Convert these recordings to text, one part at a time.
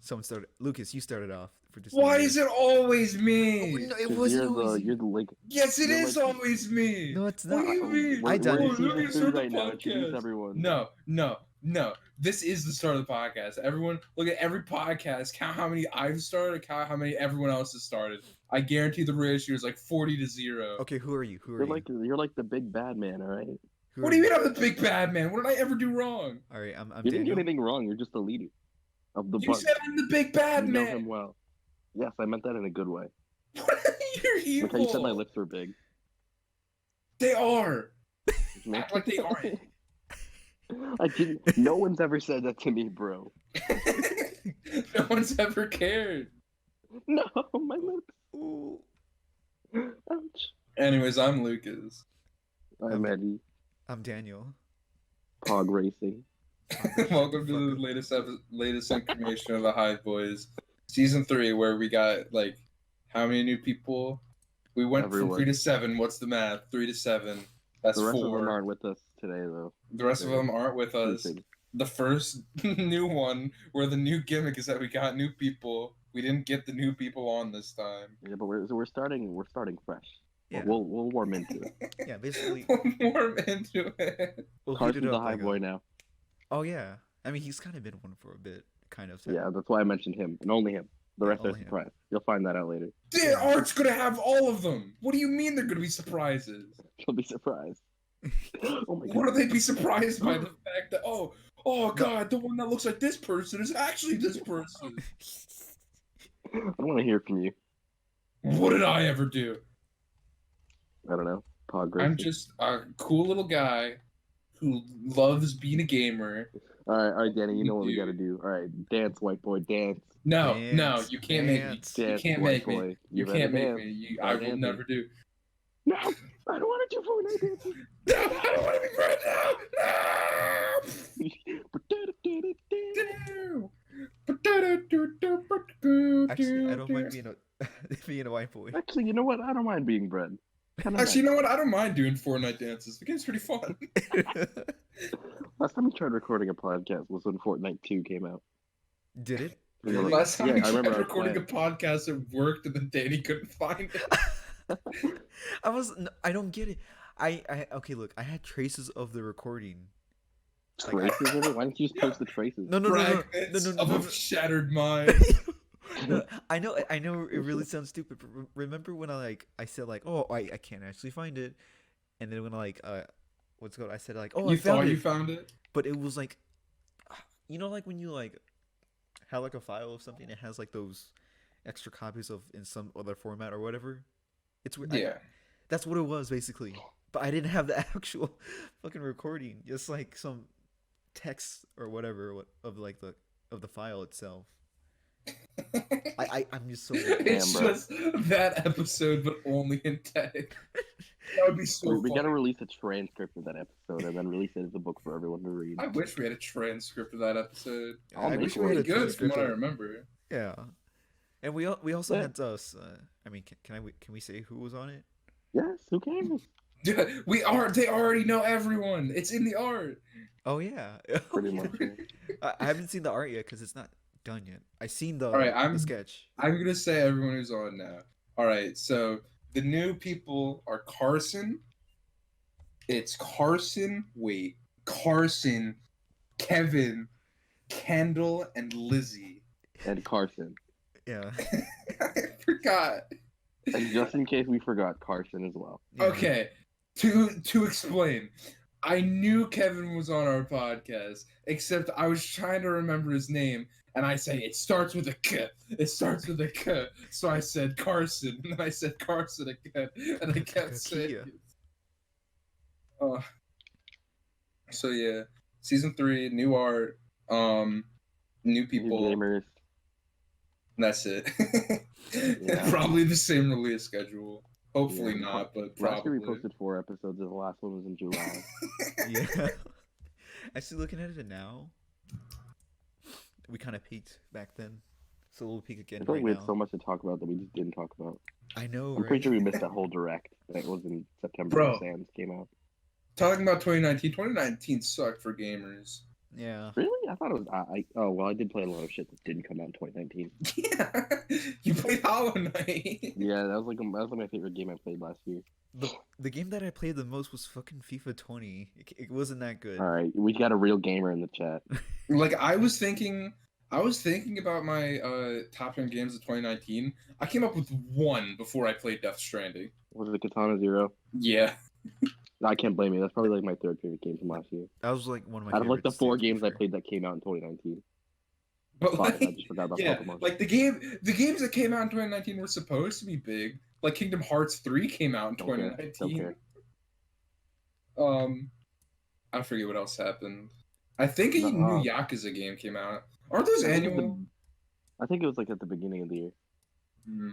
Someone started. Lucas, you started off for just. Why is it always me? No, it 'Cause wasn't always. you're the like. Yes, it You're is like, always me. No, it's What not. do you mean? I done we're it. in season Lucas, 3 start the right now. Introduce podcast. everyone. No. This is the start of the podcast. Everyone, look at every podcast. Count how many I've started. Count how many everyone else has started. I guarantee the ratio is like 40-0. Okay, who are you? Who are You're you? like the big bad man, all right? Who What are do you mean I'm the big bad man? What did I ever do wrong? All right, I'm You didn't do Daniel. anything wrong. You're just the leader of the You bunch. said I'm the big bad You know man. him well. Yes, I meant that in a good way. You're evil. Look how you said my lips were big. They are. Man. Act like they aren't. I didn't. No one's ever said that to me, bro. No one's ever cared. No, my lips. Ooh. Ouch. Anyways, I'm Lucas. I'm Eddie. I'm Daniel. Pog racing. Welcome to the latest incarnation of the Hive Boys, season 3, where we got like how many new people? We went Everyone. from 3 to 7. What's the math? 3 to 7. That's The rest 4. of them aren't with us today, though. The rest of them aren't with us. Sleeping. The first new one, where the new gimmick is that we got new people. We didn't get the new people on this time. Yeah, but we're starting fresh. Yeah. We'll warm into it. Yeah, basically. We'll warm into it. We'll heat Carson's it a up high like boy now. Oh yeah. I mean, he's kind of been one for a bit, kind of. Yeah, that's why I mentioned him and only him. The rest are only him. surprised. You'll find that out later. Dude, Art's gonna have all of them. What do you mean they're gonna be surprises? You'll be surprised. Oh my god. Why do they be surprised by the fact that oh god, the one that looks like this person is actually this person? I don't want to hear from you. What did I ever do? I don't know. Pog I'm racing. just a cool little guy who loves being a gamer. All right, Danny. You know what we gotta do. All right, dance, white boy, dance. No, Dance, you can't make me. dance. You Dance, can't white make me. boy. You better can't make dance. me. I Start will dancing. never do. No, I don't want to do Fortnite dancing. No, I don't want to be right now. Actually, I don't mind being a being a white boy. Actually, you know what? I don't mind being bread. Actually, you know what? I don't mind doing Fortnite dances. The game's pretty fun. Last time we tried recording a podcast was when Fortnite 2 came out. Did it? Really? Really? Last time Yeah, we I remember tried I recording a played. podcast, it worked, and then Danny couldn't find it. I don't get it. Okay, look, I had traces of the recording. Traces of it? Why didn't you just post the traces? No. Fragments No. of a shattered mind. No, I know it really sounds stupid, but remember when I said like, oh, I can't actually find it, and then when what's it called, I said like, oh, You I found thought it, you found it? but it was like, like when you like have like a file of something, it has like those extra copies of in some other format or whatever. It's weird. Yeah. That's what it was basically, but I didn't have the actual fucking recording, just like some text or whatever of the file itself. I'm just so It's Damn, bro. just that episode, but only in text. That would be so We funny. gotta release a transcript of that episode and then release it as a book for everyone to read. I wish we had a transcript of that episode. I'll I make wish one. we had a Pretty good from transcript what I of- remember. Yeah, and we also Yeah. had us. I mean, can we say who was on it? Yes, who cares? Dude, they already know everyone. It's in the art. Oh yeah, Pretty much. Yeah. I haven't seen the art yet because it's not done yet. I seen the Alright, the sketch. I'm gonna say everyone who's on now. Alright, so the new people are Carson. It's Carson, Kevin, Kendall, and Lizzie. And Carson. Yeah. I forgot. And just in case we forgot, Carson as well. Yeah. Okay, to explain, I knew Kevin was on our podcast, except I was trying to remember his name, and I say it starts with a K. It starts with a K. So I said Carson, and then I said Carson again, and I kept saying Kia. it. So yeah, season 3, new art, new New people. gamers. That's it. Yeah. Probably the same release schedule. Hopefully Yeah. not, but Last year probably. we posted 4 episodes, and the last one was in July. Yeah. Actually, looking at it now, we kind of peaked back then, so we'll peak again I feel like right we now. had so much to talk about that we just didn't talk about. I know, I'm right? pretty sure we missed that whole direct that was in September Bro. when Sans came out. Talking about 2019 sucked for gamers. Yeah. Really? I thought it was. Oh well, I did play a lot of shit that didn't come out in 2019. Yeah, you played Hollow Knight. Yeah, that was like my favorite game I played last year. The game that I played the most was fucking FIFA 20. It wasn't that good. All right, we got a real gamer in the chat. Like I was thinking about my top 10 games of 2019. I came up with one before I played Death Stranding. Was it Katana Zero? Yeah. I can't blame you. That's probably like my third favorite game from last year. That was like one of my Out of like the favorites, 4 too, to be games I fair. played that came out in 2019. But 5, like, I just forgot about yeah, Pokemon. like the games that came out in 2019 were supposed to be big. Like Kingdom Hearts 3 came out in Don't care. 2019. Don't care. I forget what else happened. I think a No, new Yakuza game came out. Aren't those I think it was annual? I think it was like at the beginning of the year. Hmm.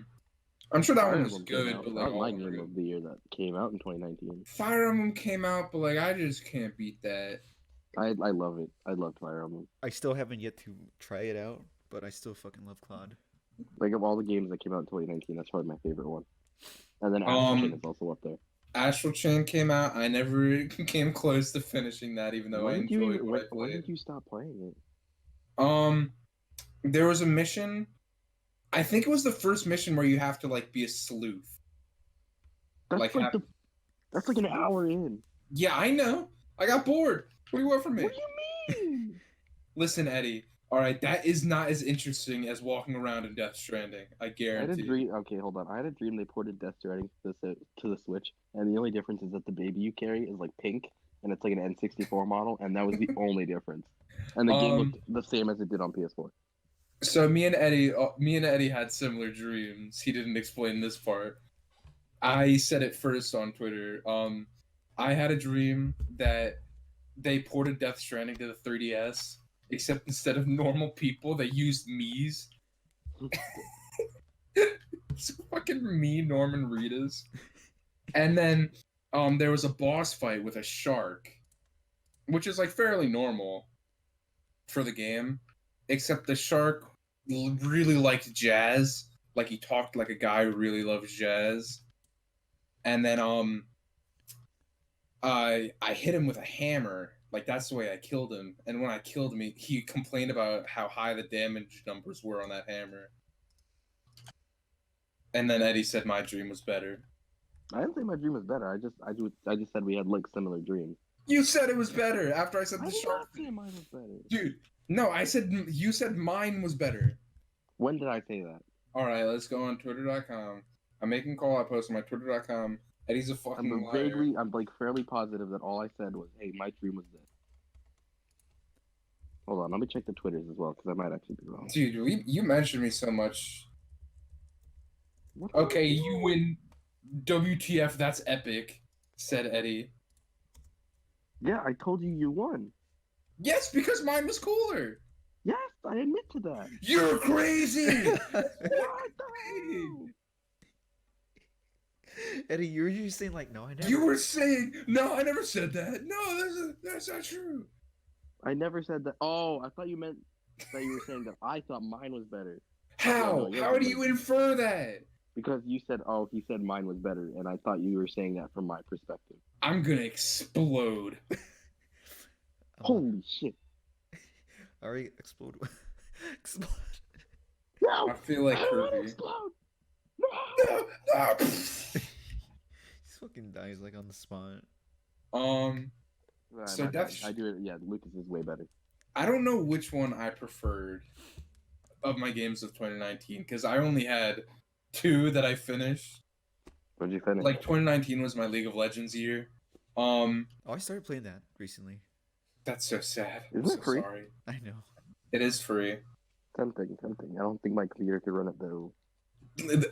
I'm sure that Fire one was Emblem came good, out. but That like was my all game real. of the year that came out in 2019. Fire Emblem came out, but like I just can't beat that. I love it. I love Fire Emblem. I still haven't yet to try it out, but I still fucking love Claude. Like of all the games that came out in 2019, that's probably my favorite one. And then Astral Chain is also up there. Astral Chain came out. I never came close to finishing that, even though I enjoyed what I When played. did you stop playing it? There was a mission. I think it was the first mission where you have to like be a sleuth. That's Like, like that's like an hour in. Yeah, I know. I got bored. What do you want from me? What do you mean? Listen, Eddie. All right, that is not as interesting as walking around in Death Stranding. I I had a guarantee. dream. Okay, hold on. I had a dream they ported Death Stranding to the Switch, and the only difference is that the baby you carry is like pink, and it's like an N64 model, and that was the only difference. And the game looked the same as it did on PS4. So me and Eddie had similar dreams. He didn't explain this part. I said it first on Twitter. I had a dream that they ported Death Stranding to the 3DS, except instead of normal people, they used Mii's. It's fucking me, Norman Reedus. And then there was a boss fight with a shark, which is like fairly normal for the game, except the shark really liked jazz. Like he talked like a guy who really loves jazz. And then I hit him with a hammer. Like that's the way I killed him. And when I killed him, he complained about how high the damage numbers were on that hammer. And then Eddie said my dream was better. I didn't say my dream was better. I just said we had like similar dreams. You said it was better after I said I the did shark not say thing. mine was better. Dude, no, you said mine was better. When did I say that? All right, let's go on twitter.com. I'm making a call. I post on my twitter.com. Eddie's a fucking liar. I'm like fairly positive that all I said was, "Hey, my dream was this." Hold on, let me check the Twitters as well because I might actually be wrong. Dude, you mentioned me so much. What Okay, you win. WTF? That's epic," said Eddie. Yeah, I told you you won. Yes, because mine was cooler. Yes, I admit to that. You're crazy. What the hell? Eddie, you were just saying like, no, I never. You were saying no. I never said that. No, that's not true. I never said that. Oh, I thought you meant that you were saying that I thought mine was better. How? No, How do you infer that? Because you said, "Oh, he said mine was better," and I thought you were saying that from my perspective. I'm gonna explode. Holy shit! Alright, explode. Explode. No, I feel like I don't want to Kirby. explode. No, no. He fucking dies like on the spot. Right, So my bad. that's- I do it. Yeah, Lucas is way better. I don't know which one I preferred of my games of 2019 because I only had 2 that I finished. What'd you finish? Like 2019 was my League of Legends year. Oh, I started playing that recently. That's so sad. Isn't I'm it so free? sorry. I know. It is free. Tempting. I don't think my computer could run it though.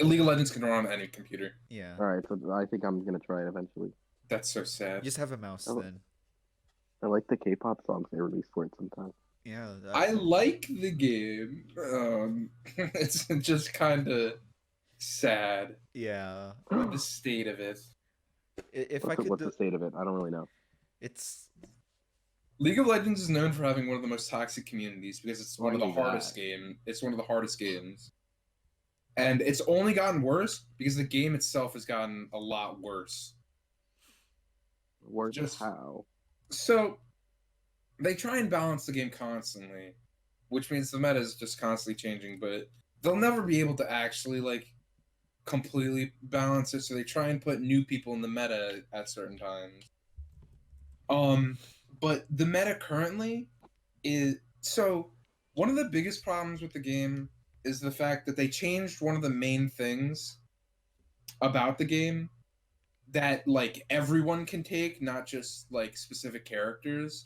League of Legends can run on any computer. Yeah. All right, so I think I'm gonna try it eventually. That's so sad. Just have a mouse Oh. then. I like the K-pop songs they release for it sometimes. Yeah. I like the game. It's just kind of sad Yeah. with the state of it. If I What's, could, what's the state of it? I don't really know. it's League of Legends is known for having one of the most toxic communities because it's one of the Why is that? hardest game. It's one of the hardest games. And it's only gotten worse because the game itself has gotten a lot worse. Worse Just- how? So they try and balance the game constantly, which means the meta is just constantly changing, but they'll never be able to actually like completely balance it, so they try and put new people in the meta at certain times. Um, but the meta currently is so one of the biggest problems with the game is the fact that they changed one of the main things about the game that like everyone can take, not just like specific characters.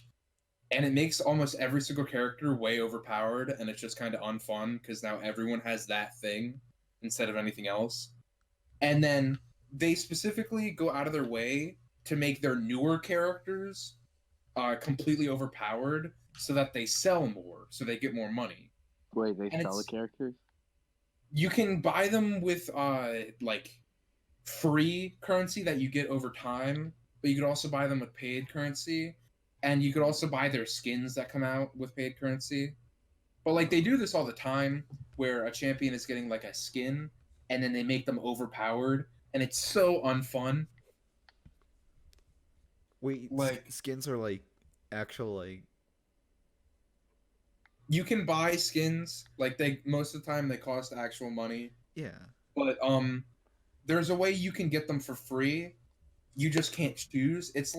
And it makes almost every single character way overpowered, and it's just kind of unfun because now everyone has that thing instead of anything else. And then they specifically go out of their way to make their newer characters completely overpowered so that they sell more, so they get more money. Wait, they And sell the it's characters? you can buy them with like free currency that you get over time, but you could also buy them with paid currency, and you could also buy their skins that come out with paid currency. But like they do this all the time, where a champion is getting like a skin, and then they make them overpowered, and it's so unfun. Wait, Like skins are like actual like. you can buy skins, like they most of the time they cost actual money, Yeah. but there's a way you can get them for free. You just can't choose. It's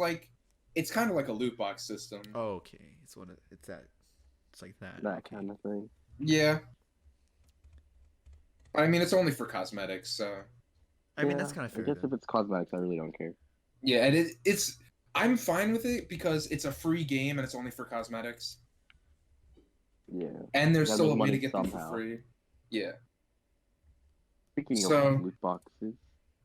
kind of like a loot box system. Oh, okay. It's one of it's that. It's like that. That Okay. kind of thing. Yeah. I mean, it's only for cosmetics, so I mean that's kind of I fair. guess Then. if it's cosmetics, I really don't care. yeah, and it's I'm fine with it because it's a free game and it's only for cosmetics, Yeah. and there's Yeah, still make a way to money get them for somehow. free. Yeah, Speaking So- of loot boxes,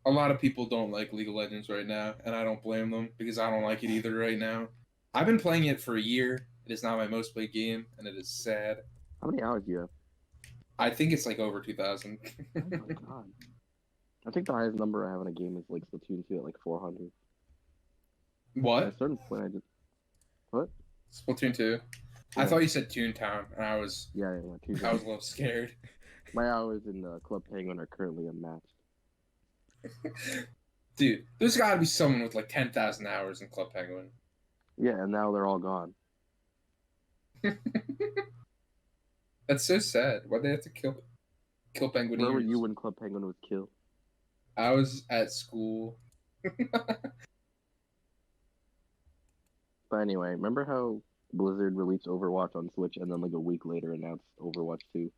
a lot of people don't like League of Legends right now, and I don't blame them because I don't like it either right now. I've been playing it for a year. It is not my most played game, and it is sad. how many hours do you have? I think it's like over 2,000. Oh my god. I think the highest number I have in a game is like Splatoon 2 at like 400. At What? a certain point, I just. What? Splatoon 2? I Yeah. thought you said Toontown, and I was Yeah, a little scared. My hours in Club Penguin are currently unmatched. Dude, there's got to be someone with like 10,000 hours in Club Penguin. Yeah, and now they're all gone. That's so sad. Why'd they have to kill Penguin? Where were you when Club Penguin was killed? I was at school. But anyway, remember how Blizzard released Overwatch on Switch and then like a week later announced Overwatch 2?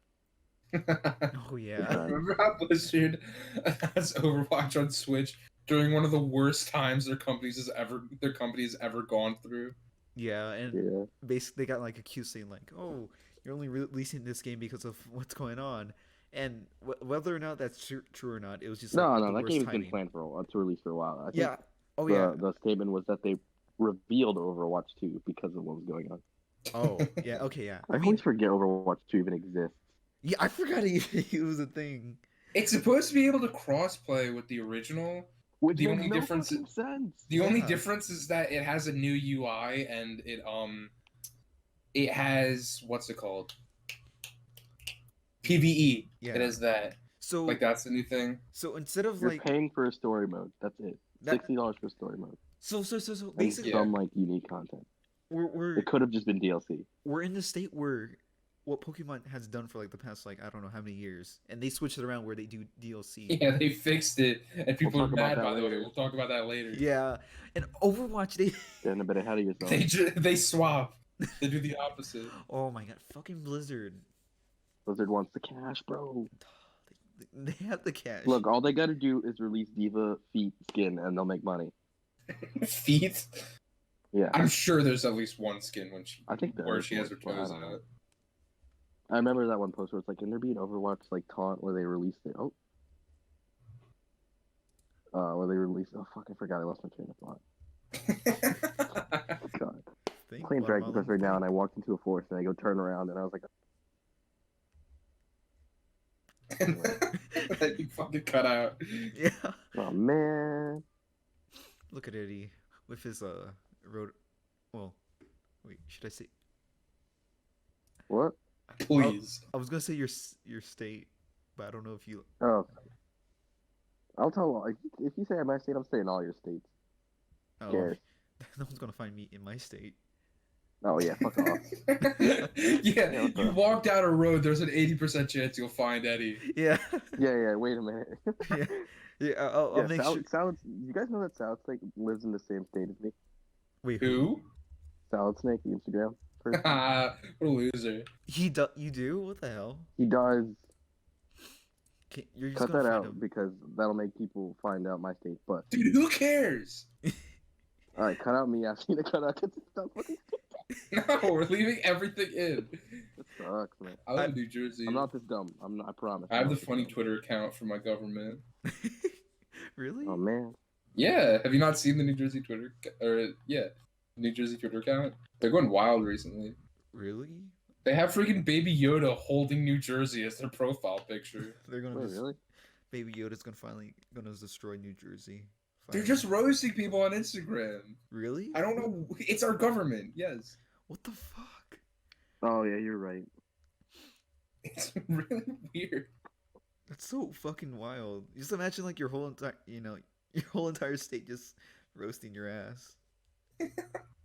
Oh yeah. Yeah. Remember how Blizzard has Overwatch on Switch during one of the worst times their company has ever gone through? Yeah, and Yeah. basically they got like accused saying like, "Oh, you're only releasing this game because of what's going on," and whether or not that's true or not, it was just No, like, no, the that worst game has timing. been planned to release for a while. I think Yeah. Oh yeah. the statement was that they revealed Overwatch 2 because of what was going on. Oh yeah. Okay. Yeah. I always forget Overwatch 2 even exists. Yeah, I forgot it was a thing. It's supposed to be able to crossplay with the original. Which The makes only no difference fucking sense. The only Yeah. difference is that it has a new UI and it has what's it called? PvE. Yeah. It has that. So Like that's the new thing. so instead of You're like paying for a story mode. That's it. that, $60 for story mode. so And basically Yeah. some like unique content. we're It could have just been DLC. we're in the state where what Pokemon has done for like the past like I don't know how many years, and they switched it around where they do DLC. Yeah, they fixed it, and people We'll are talk about mad. that By the way, later. we'll talk about that later. Yeah, and Overwatch they Getting a bit ahead of yourself. They swap. They do the opposite. oh my god, fucking Blizzard. Blizzard wants the cash, bro. They have the cash. Look, all they gotta do is release Diva Feet skin and they'll make money. Feet. Yeah. I'm sure there's at least one skin I think there where is she has her one, but I toes don't know. out. I remember that one post where it's like, can there be an Overwatch like taunt where they released it? Oh. Where they released. Oh fuck! I forgot. I lost my train of thought. God. Think Playing Dragon watermelon Quest right now, think. and I walked into a forest, and I go turn around, and I was like, That you fucking cut out. Yeah. oh man. Look at Eddie with his road. Well, wait. Should I say? What? Please. I was gonna say your state, but I don't know if you. Oh. I'll tell. If you say my state, I'm saying all your states. Oh, Cares. no one's gonna find me in my state. Oh yeah, fuck off. Yeah, Yeah, what you the- walk down a road, there's an 80% chance you'll find Eddie. Yeah. Yeah, wait a minute. Yeah. Yeah. I'll Yeah, make sure. Salad. You guys know that Salad Snake lives in the same state as me. Wait, who? Who? Salad Snake, the Instagram person. What a loser. He do? You do? What the hell? He does. You're just Cut gonna that find out him. because that'll make people find out my state. But Dude, who cares? all right, cut out me asking you to cut out because it's not fucking. No, we're leaving everything in. It sucks, man. I live in New Jersey. I'm not this dumb. I'm not. I promise. I I'm have the not this funny dumb. Twitter account for my government. Really? Oh man. Yeah, have you not seen the New Jersey Twitter New Jersey Twitter account? They're going wild recently. Really? They have freaking Baby Yoda holding New Jersey as their profile picture. They're gonna Wait, just, really? Baby Yoda's gonna destroy New Jersey. They're Finally. just roasting people on Instagram. Really? I don't know. It's our government. Yes. What the fuck? Oh yeah, you're right. It's really weird. That's so fucking wild. Just imagine like your whole entire, your whole entire state just roasting your ass.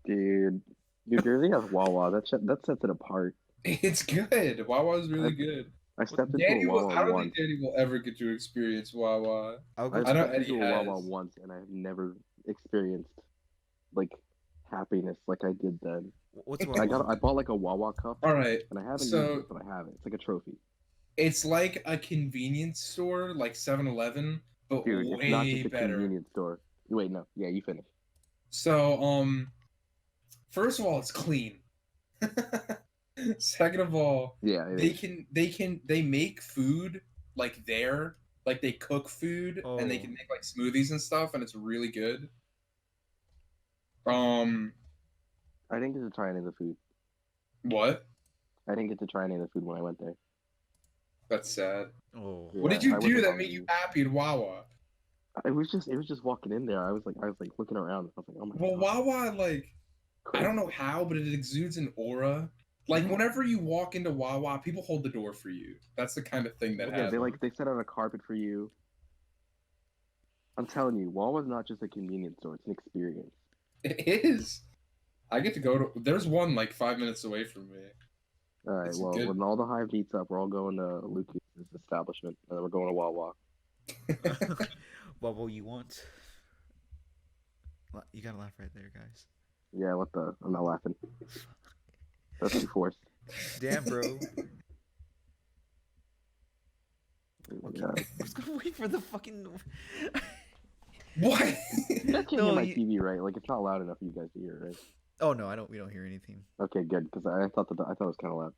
Dude, New Jersey has Wawa. That sets it apart. It's good. Wawa's really good. I stepped into Danny a will, Wawa I don't once. think Danny will ever get to experience Wawa. I'll I go. I know stepped Eddie into a Wawa has. once, and I have never experienced like happiness like I did then. What's I Wawa? bought like a Wawa cup, All right. and I haven't So- used it, but I have it. It's like a trophy. It's like a convenience store, like 7-Eleven, but Dude, it's not way just a better. convenience store. Wait, no. Yeah, you finish. So, first of all, it's clean. Second of all, Yeah, they make food like there, like they cook food and they Oh. can make like smoothies and stuff, and it's really good. I didn't get to try any of the food. What? I didn't get to try any of the food when I went there. That's sad. Oh. What did Yeah, you I do wasn't that hungry. made you happy at Wawa? It was just walking in there. I was like looking around. I was like, oh my Well, god. Wawa, like, I don't know how, but it exudes an aura. Like, whenever you walk into Wawa, people hold the door for you. That's the kind of thing that Yeah, happens. they set out a carpet for you. I'm telling you, Wawa's not just a convenience store; it's an experience. It is. I get to go to. There's one like 5 minutes away from me. All right, It's well, good. when all the hive meets up, we're all going to Lucas's establishment, and then we're going to Wawa. What will you want? You gotta laugh right there, guys. Yeah, what the? I'm not laughing. That's too forced. Damn, bro. Yeah. I was gonna wait for the fucking. What? You guys can't No, hear my you- TV, right? Like it's not loud enough for you guys to hear, right? Oh no, I don't. We don't hear anything. Okay, good, because I thought it was kind of loud.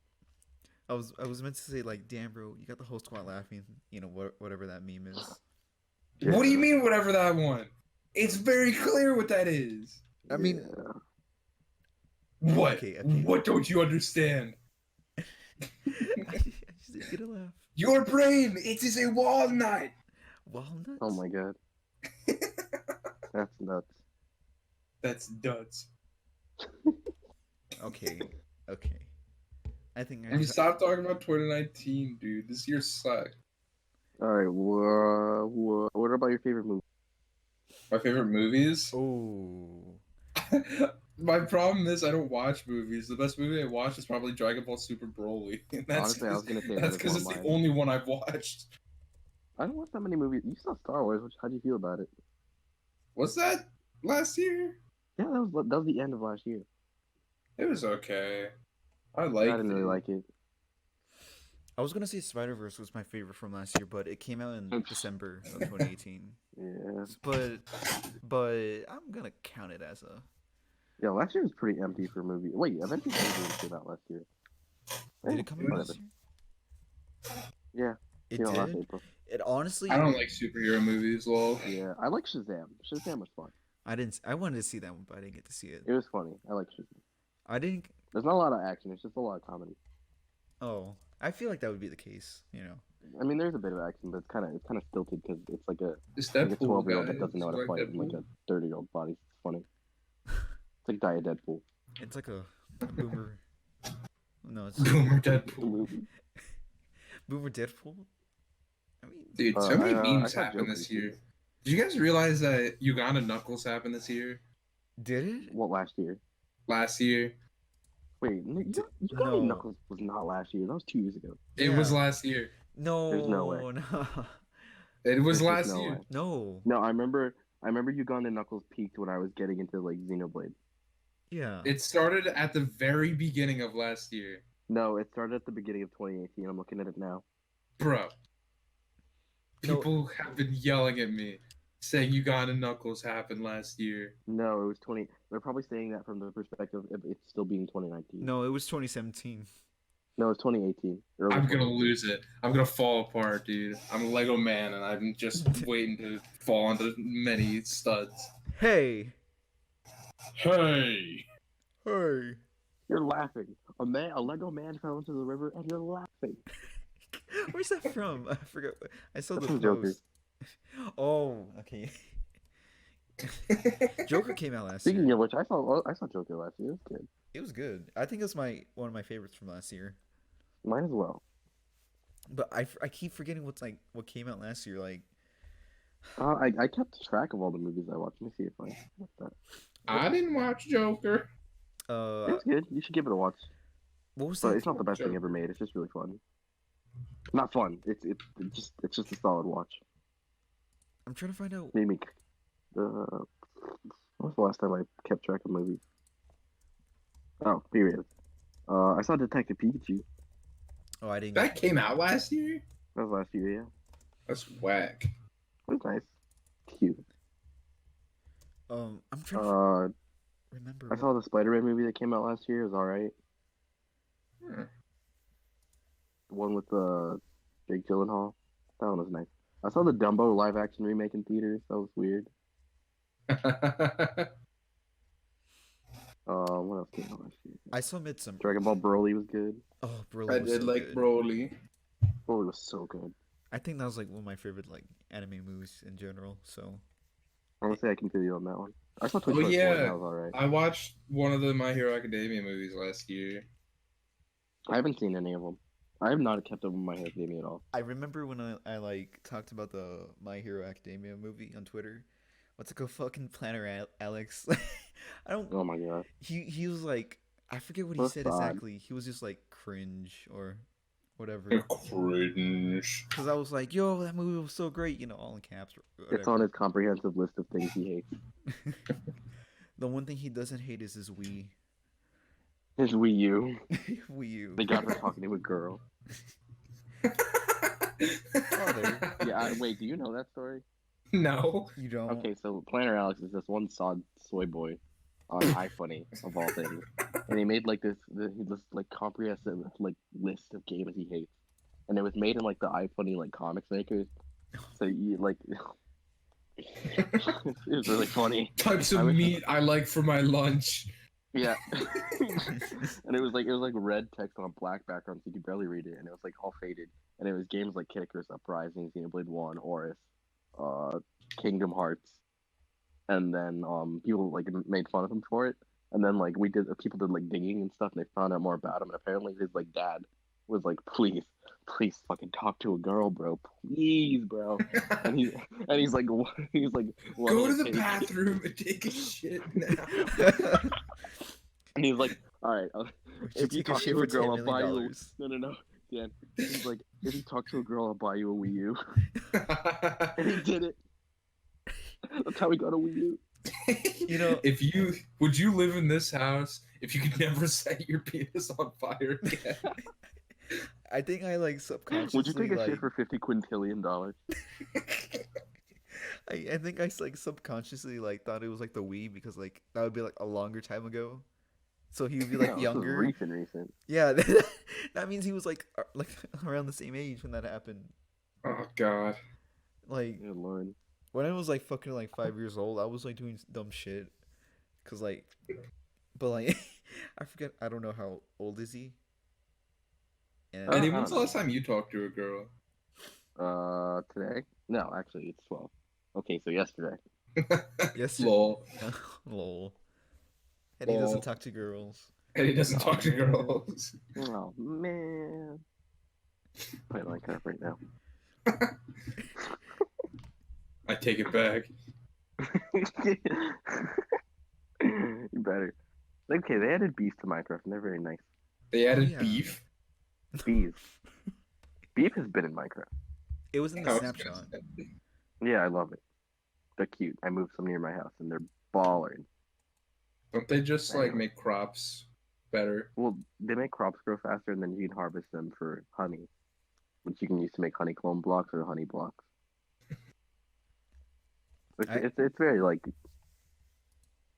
I was meant to say like, damn, bro, you got the whole squad laughing. Whatever that meme is. What do you mean, whatever that one? It's very clear what that is. I mean, Yeah. What? Okay. What don't you understand? I just didn't get a laugh. Your brain, it is a walnut. Walnuts. Oh my god, that's nuts. That's nuts. Okay. Okay. I think I mean, stop talking about 2019, dude. This year sucked. All right, what about your favorite movie? My favorite movies? Oh. My problem is I don't watch movies. The best movie I watched is probably Dragon Ball Super Broly. And that's Honestly, I was gonna say that's that because as it's one the of mine. only one I've watched. I don't watch that many movies. You saw Star Wars. How do you feel about it? Was that last year? Yeah, that was the end of last year. It was okay. I I liked didn't really like it. I was gonna say Spider-Verse was my favorite from last year, but it came out in December of 2018. Yeah, But I'm gonna count it as a. yeah. Last year was pretty empty for movie. Wait, Avengers Endgame came out last year. Did it come out Whatever. last year? Yeah, It came out last did. April. It honestly. I don't like superhero movies, lol. Yeah, I like Shazam. Shazam was fun. I wanted to see that one, but I didn't get to see it. It was funny. I like Shazam. I didn't. There's not a lot of action. It's just a lot of comedy. Oh, I feel like that would be the case. I mean, there's a bit of action, but it's kind of stilted because it's like a It's like a Deadpool, 12-year-old guys. that doesn't know how to Like fight in like Deadpool. a 30-year-old body. It's funny. It's like Diet Deadpool. It's like a boomer. No, it's Boomer The Deadpool. movie. boomer Deadpool. I mean, Dude, so many memes I happened got this Joker year. too. Did you guys realize that Uganda Knuckles happened this year? did it? What, last year? Last year? Wait, you got No. Knuckles was not last year. That was 2 years ago. It was Yeah. last year. There's no way. No. It was There's just last no year. way. No. No, I remember Uganda Knuckles peaked when I was getting into like Xenoblade. Yeah. It started at the very beginning of last year. No, it started at the beginning of 2018. I'm looking at it now. Bro. No. People have been yelling at me saying Uganda Knuckles happened last year. No, it was 20. They're probably saying that from the perspective of it still being 2019. No, it was 2017. No, it's 2018. Early I'm gonna 2018. lose it. I'm gonna fall apart, dude. I'm a Lego man, and I'm just waiting to fall onto many studs. Hey. Hey! Hey. You're laughing. A Lego man fell into the river, and you're laughing. Where's that from? I forgot. I saw That's the from Joker. post. Oh, okay. Joker came out last Speaking year. of which, I saw Joker last year. It was good. It was good. I think it's one of my favorites from last year. Mine as well. But I keep forgetting what came out last year. Like I kept track of all the movies I watched. Let me see if I got that. I didn't watch Joker. It's good. You should give it a watch. what was But that? it's not the best thing ever made. It's just really fun. Not fun. It's just a solid watch. I'm trying to find out. Made me. When was the last time I kept track of movies? Oh, here it is. I saw Detective Pikachu. Oh, I didn't. That came out last year? That was last year, yeah. That's whack. It was nice. Cute. I'm trying to remember. I saw the Spider-Man movie that came out last year. It was alright. Hmm. The one with Jake Gyllenhaal. That one was nice. I saw the Dumbo live-action remake in theaters. That was weird. What else came out last year? I saw Midsummer. Dragon Ball Broly was good. Oh, Broly I was did so like good. Broly. Broly was so good. I think that was like one of my favorite like anime movies in general. So I want to say I can feel you on that one. I saw Toy Oh, Story 4 yeah. and that was alright. I watched one of the My Hero Academia movies last year. I haven't seen any of them. I have not kept up with My Hero Academia at all. I remember when I like talked about the My Hero Academia movie on Twitter. What's it called? Fucking Planner Alex. I don't. Oh my god. He was like, I forget what he That's said odd. exactly. He was just like cringe or whatever. Cringe. Because I was like, yo, that movie was so great, all in caps. Or It's whatever. on his comprehensive list of things he hates. The one thing he doesn't hate is his Wii. His Wii U. Wii U. They got her talking to a girl. Father. Yeah, wait, do you know that story? No. You don't. Okay, so Planner Alex is this one sod soy boy on iFunny of all things, and he made like this like comprehensive like list of games he hates, and it was made in like the iFunny like comics makers. So you like, it was really funny. Types I of wish- meat I like for my lunch. Yeah, and it was like red text on a black background, so you could barely read it, and it was like all faded, and it was games like Kid Icarus Uprising, Xenoblade 1, Horus, Kingdom Hearts, and then people like made fun of him for it, and then like people did like digging and stuff, and they found out more about him, and apparently his like dad was like, please fucking talk to a girl, bro, please, bro, and he's like Go to the bathroom and take a shit now. and he's like, all right, if you take a talk shit to a for girl, I'll $10 buy you. million. No, Dan. He's like, if you talk to a girl, I'll buy you a Wii U. And he did it. That's how we got a Wii U. Would you live in this house if you could never set your penis on fire again? I think I like subconsciously. Would you take a like, shit for $50 quintillion? I think I like subconsciously like thought it was like the Wii because like that would be like a longer time ago, so he would be like No, this is younger. recent. Yeah, that means he was like around the same age when that happened. Oh god. Like Good lord. when I was like fucking like 5 years old, I was like doing dumb shit, cause like, but like I forget. I don't know how old is he. And Eddie, I when's the don't last time you talked to a girl? Today? No, actually, it's 12. Okay, so yesterday. yes, Lol. lol. And he Lol. doesn't talk to girls. Eddie doesn't Oh, talk to man. girls. Oh man. Playing Minecraft right now. I take it back. You better. Okay, they added bees to Minecraft, and they're very nice. They added yeah. beef. Bees. Beef has been in Minecraft. It was in the I was gonna snapshot. say. Yeah, I love it. They're cute. I moved some near my house, and they're ballers. Don't they just like Anyway. make crops better? Well, they make crops grow faster, and then you can harvest them for honey, which you can use to make honeycomb blocks or honey blocks. It's very like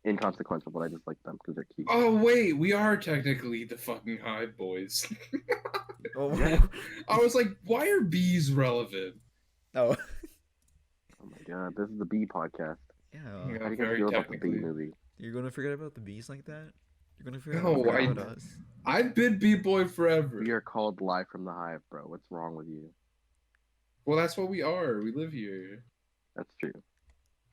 inconsequential, but I just like them because they're cute. Oh wait, we are technically the fucking hive boys. Oh, Yeah. I was like, why are bees relevant? oh. Oh my god, this is the bee podcast. Yeah. Yeah. How do you guys Very feel about the bee technically. movie? You're gonna forget about the bees like that? You're gonna forget, No, forget I- about us? I've been bee boy forever. We are called live from the hive, bro. What's wrong with you? Well, that's what we are. We live here. That's true.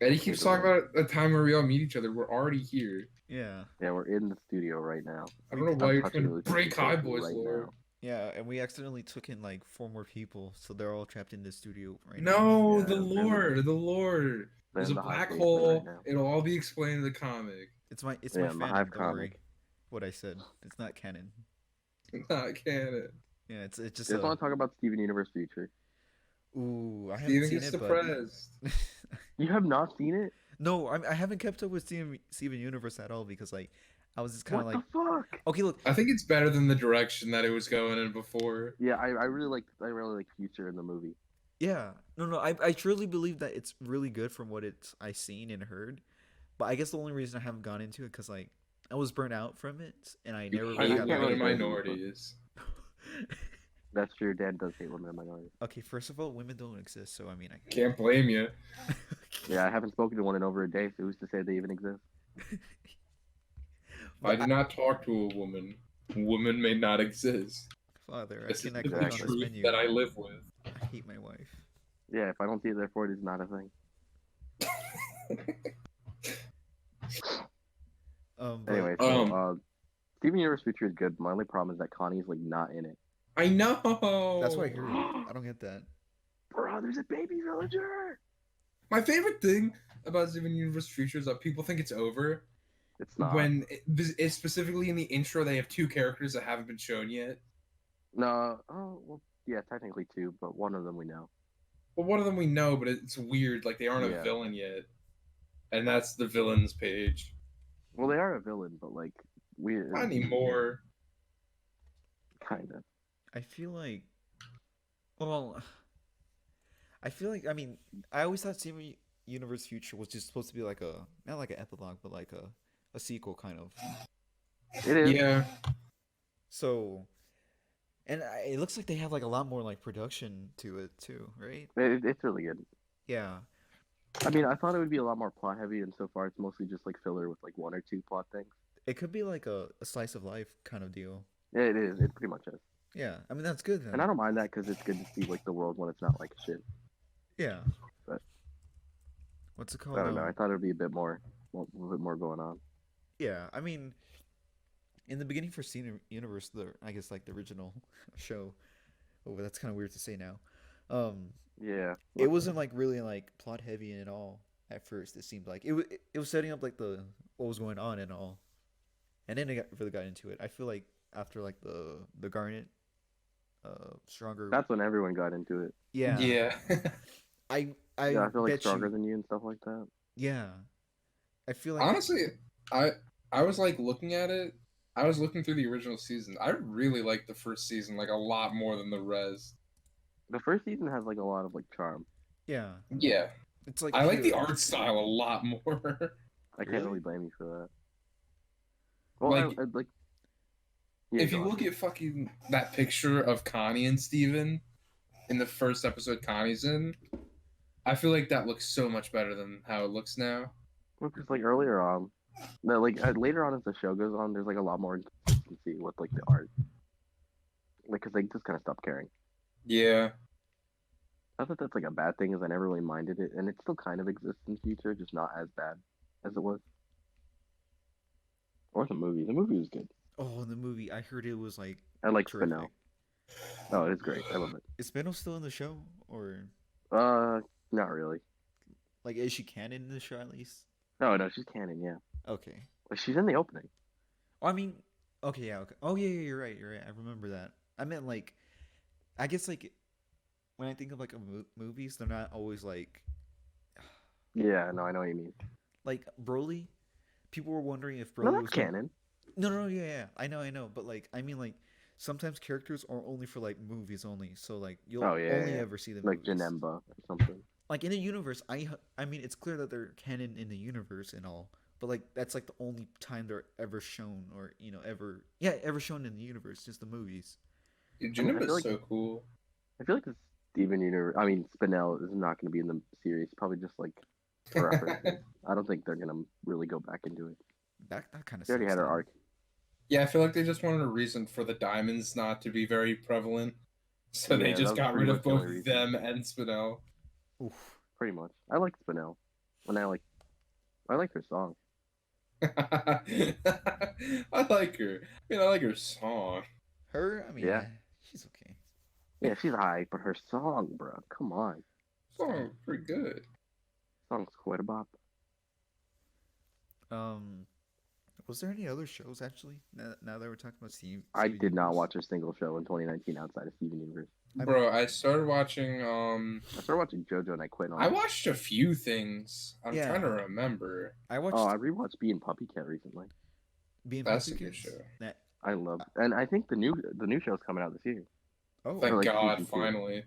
And he keeps talking about a time where we all meet each other. We're already here. Yeah. Yeah, we're in the studio right now. I don't know why I'm you're touching trying to those break people high boys right lore. now. Yeah, and we accidentally took in like 4 more people, so they're all trapped in the studio right No, Yeah, the they're Lord, the Lord. They're There's in a the hive black basement hole. right now. It'll all be explained in the comic. It's my Yeah, fan. the Hive Don't worry. comic. What I said. It's not canon. Not canon. Yeah, it's just Just want to talk about Steven Universe Future. Ooh, I haven't Steven seen gets it, depressed. but You have not seen it? no, I haven't kept up with Steven Universe at all because like I was just kind What of like, the fuck? okay, look, I think it's better than the direction that it was going in before. Yeah, I really like Future in the movie. yeah, no, I truly believe that it's really good from what I seen and heard, but I guess the only reason I haven't gone into it because like I was burnt out from it and I never I really hate got can't back women really and into it. blame you. minorities. That's true. Dan does hate women and minorities. Okay, first of all, women don't exist, so I mean, I Can't blame you. Yeah, I haven't spoken to one in over a day, so who's to say they even exist? I do not talk to a woman. Women may not exist. Father, I This is cannot the click on exactly. this truth menu. that I live with. I hate my wife. Yeah, if I don't see it, therefore it is not a thing. But, Anyway, so Steven Universe Future is good. My only problem is that Connie's like not in it. I know. that's what I heard. I don't get that. Bro, there's a baby villager. My favorite thing about Steven Universe Future is that people think it's over It's not. when it's specifically in the intro. They have 2 characters that haven't been shown yet. No. Oh well, yeah, technically 2, but one of them we know. Well, one of them we know, but it's weird. Like they aren't Yeah. a villain yet, and that's the villains page. Well, they are a villain, but like weird. Not anymore. Kind of. I feel like, well, I feel like I mean I always thought Steven Universe Future was just supposed to be like not like an epilogue, but like a sequel kind of. It is. Yeah. So, and it looks like they have like a lot more like production to it too, right? It's really good. Yeah. I mean, I thought it would be a lot more plot heavy, and so far it's mostly just like filler with like 1 or 2 plot things. It could be like a slice of life kind of deal. Yeah, it is. It pretty much is. Yeah, I mean that's good then. And I don't mind that because it's good to see like the world when it's not like shit. Yeah. But- What's it called? I don't know. I thought it would be a bit more going on. Yeah, I mean, in the beginning for Steven Universe, I guess like the original show. Oh, that's kind of weird to say now. Yeah. It wasn't like really like plot heavy at all at first. It seemed like it was setting up like what was going on and all, and then it really got into it. I feel like after like the Garnet, stronger. That's when everyone got into it. yeah. Yeah. I Yeah, I feel like bet stronger you. than you and stuff like that. Yeah. I feel like Honestly, I was like looking at it. I was looking through the original season. I really liked the first season like a lot more than the rest. The first season has like a lot of like charm. yeah. Yeah. It's like I like the pure. art style a lot more. I can't Really? really blame you for that. Well, Like- I like. Yeah, If go you on. look at fucking that picture of Connie and Steven in the first episode Connie's in, I feel like that looks so much better than how it looks now. Well, 'cause, like earlier on, no, like later on as the show goes on, there's like a lot more consistency with like the art. Like, cause they just kind of stopped caring. Yeah. Not that that's like a bad thing, as I never really minded it, and it still kind of exists in future, just not as bad as it was. Or the movie. The movie was good. Oh, the movie. I heard it was like I like terrific. Spinell. Oh, it is great. I love it. Is Spinell still in the show, or Not really. like is she canon in the show at least? No, she's canon. Yeah, Okay. like, she's in the opening. I mean, okay, yeah, okay. Oh yeah, you're right. You're right. I remember that. I meant like, I guess like when I think of like movies, they're not always Yeah, no, I know what you mean. like Broly. People were wondering if No, Broly that's was gonna. canon. No, no, no, yeah, yeah. I know. But like, I mean, like, sometimes characters are only for like movies only. So like, you'll Oh yeah, only yeah. ever see the Like movies. Janemba or something. Like in the universe, I mean, it's clear that they're canon in the universe and all. But like, that's like the only time they're ever shown, or ever shown in the universe, just the movies. Dude, I mean, Janemba's so cool. I feel like the Steven Universe. I mean, Spinel is not going to be in the series. Probably just like for references. I don't think they're going to really go back into it. That kind of They already sucks. had her Then. arc. Yeah, I feel like they just wanted a reason for the diamonds not to be very prevalent. So they Yeah, that just was got pretty rid of much the both only reason. them and Spinel. Oof. Pretty much. I like Spinel, and I like her song. I like her. I mean, I like her song. Her, I mean, Yeah. she's okay. Yeah, she's high, but her song, bro, come on, Song pretty good. song's quite a bop. Was there any other shows actually? Now that we're talking about Steve, I Steven did not Universe? watch a single show in 2019 outside of Steven Universe. Bro, I started watching. I started watching JoJo and I quit on I it. watched a few things. I'm Yeah. trying to remember. I watched Oh, I rewatched Bee and Puppy Cat recently. Being That's a Puppy good Kids. show. That I love, and I think the new show's coming out this year. oh Thank like God, season two. finally.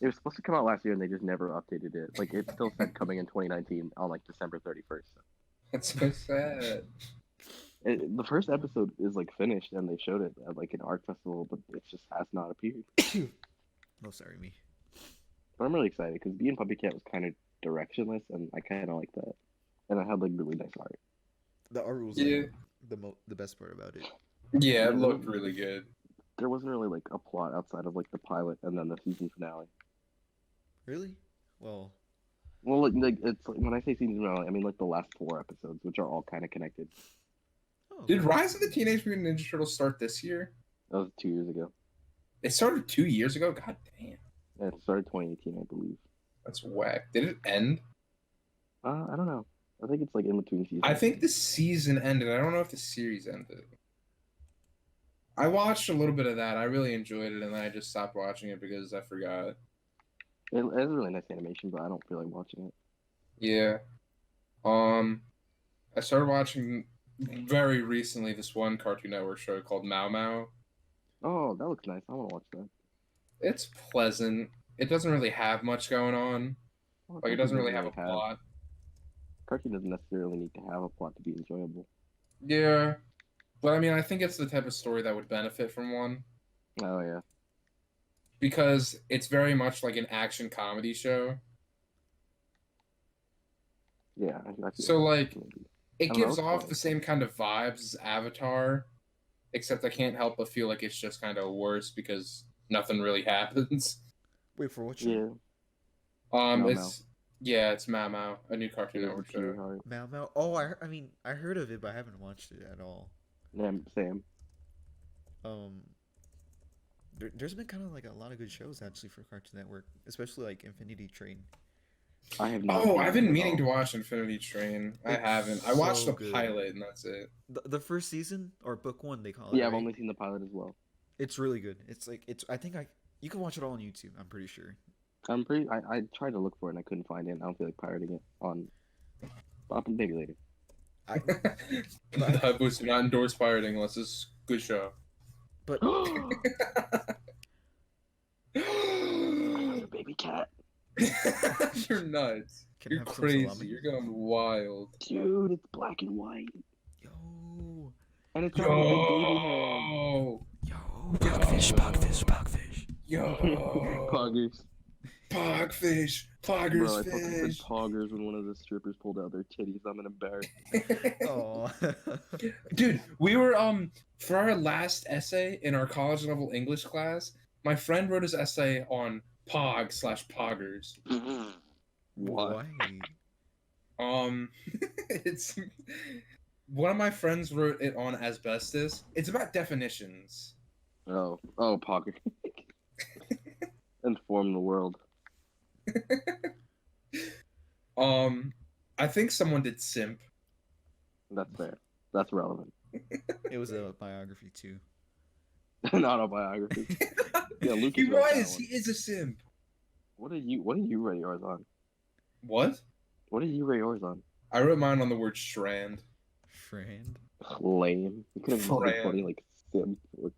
It was supposed to come out last year, and they just never updated it. Like it still said coming in 2019 on like December 31st. That's so sad. The first episode is like finished, and they showed it at like an art festival, but it just has not appeared. no, sorry me. But I'm really excited because Bee and Puppy Cat was kind of directionless, and I kind of like that. And I had like really nice art. The art was Yeah. like the best part about it. Yeah, it Yeah, looked really good. There wasn't really like a plot outside of like the pilot and then the season finale. Really? Well, Well, like it's like when I say season finale, I mean like the last 4 episodes, which are all kind of connected. oh, Did Rise of the Teenage Mutant Ninja Turtles start this year? That was 2 years ago. It started 2 years ago? God damn. Yeah, it started 2018, I believe. That's whack. Did it end? I don't know. I think it's like in between seasons. I think the season ended. I don't know if the series ended. I watched a little bit of that. I really enjoyed it, and then I just stopped watching it because I forgot. It has a really nice animation, but I don't feel like watching it. Yeah. I started watching very recently this one Cartoon Network show called Mao Mao. Oh, that looks nice. I want to watch that. It's pleasant. It doesn't really have much going on. Well, Like, it doesn't really have a plot. Cartoon doesn't necessarily need to have a plot to be enjoyable. Yeah. But I mean, I think it's the type of story that would benefit from one. Oh yeah. Because it's very much like an action comedy show. Yeah. I feel So, like, maybe. it I don't gives know, off it's the same kind of vibes as Avatar, except I can't help but feel like it's just kind of worse because nothing really happens. wait for what show? Yeah. Mao It's it's Mao Mao, a new Cartoon Yeah, Network Pure show. Heart. Mao Mao. Oh, I mean, I heard of it, but I haven't watched it at all. Yeah, Sam. There's been kind of like a lot of good shows actually for Cartoon Network, especially like Infinity Train. I have not Oh, seen I've it been at meaning all. to watch Infinity Train. I It's haven't. I watched so the good. pilot and that's it. The first season or book one they call it. Yeah, I've right? only seen the pilot as well. It's really good. It's like I think you can watch it all on YouTube. I'm pretty sure. I tried to look for it and I couldn't find it. I don't feel like pirating it on. Maybe later. The Hubs do not endorse pirating unless it's a good show. But Another baby cat. You're nuts. can I You're have some crazy. salami? You're going wild. Dude, it's black and white. Yo, And it's got a big baby head. Yo. pugfish, pugfish. Yo. Poggers. Pogfish. Bro, Poggers I fucking said fish. poggers when one of the strippers pulled out their titties. I'm embarrassed. Oh, Dude, we were for our last essay in our college level English class, my friend wrote his essay on pog/poggers. What? Why? It's one of my friends wrote it on asbestos. It's about definitions. Oh, pogger. Inform the world. I think someone did simp. That's fair. That's relevant. It was a biography too. An autobiography. Yeah, Lucas He wrote that was. one. He is a simp. What did you rate yours on? What? What did you rate yours on? I wrote mine on the word strand. Friend. Lame. You could have made it funny Fran. like simp or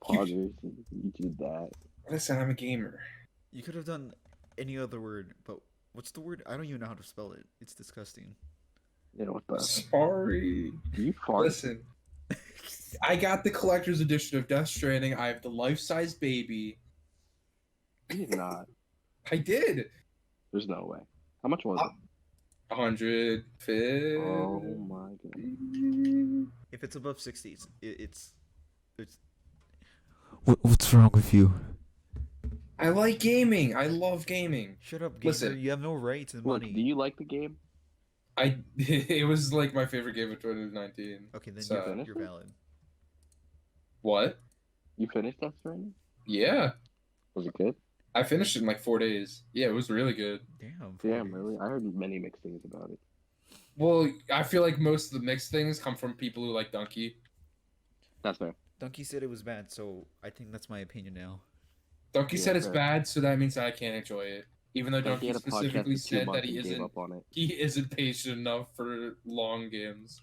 poggers. You did that. Listen, I'm a gamer. You could have done any other word, but what's the word? I don't even know how to spell it. It's disgusting. You know what the? Sorry. You fart. Listen, I got the collector's edition of Death Stranding. I have the life-size baby. You did not. I did. There's no way. How much was it? 150. Oh my god. If it's above 60, it's. What's wrong with you? I like gaming. I love gaming. Shut up, gamer. Listen. You have no rights and Look, money. do you like the game? It was like my favorite game of 2019. Okay, then So- you're valid. What? You finished Death Stranding? Yeah. Was it good? I finished it in like 4 days. Yeah, it was really good. Damn. Damn, really? I heard many mixed things about it. Well, I feel like most of the mixed things come from people who like Donkey. That's fair. Donkey said it was bad, so I think that's my opinion now. Donkey Yeah, said it's fair. bad, so that means that I can't enjoy it. Even though Like, he Donkey had a podcast specifically for 2 said months that he and gave isn't up on it. patient enough for long games.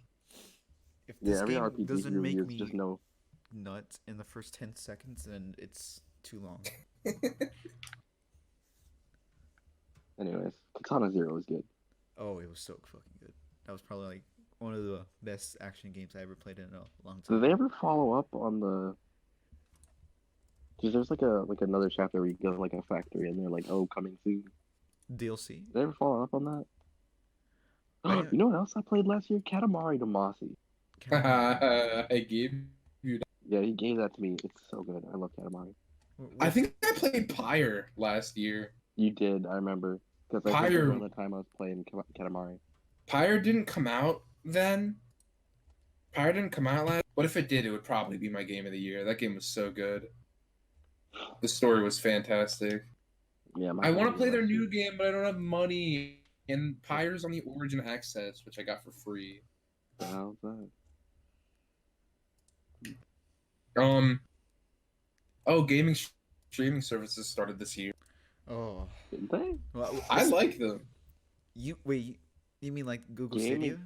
If this Yeah, every game RPG doesn't make review me is just no. nuts in the first 10 seconds, then it's too long. Anyways, Katana Zero was good. Oh, it was so fucking good. That was probably like one of the best action games I ever played in a long Did time. they ever follow up on the? Cause there's like another chapter where you go to like a factory and they're like, oh, coming soon. DLC? Did they ever follow up on that? I- You know what else I played last year? Katamari Damacy. I gave you. Yeah, he gave that to me. It's so good. I love Katamari. I think I played Pyre last year. You did, I remember. Because I think Pyre- around the time I was playing Katamari. Pyre didn't come out then. Pyre didn't come out last. But if it did, it would probably be my game of the year. That game was so good. The story was fantastic. Yeah, I want to play their new game, but I don't have money. And Pyre's on the Origin Access, which I got for free. How's that? Oh, gaming streaming services started this year. Oh. Did they? Well, I like them. You mean like Google Gaming?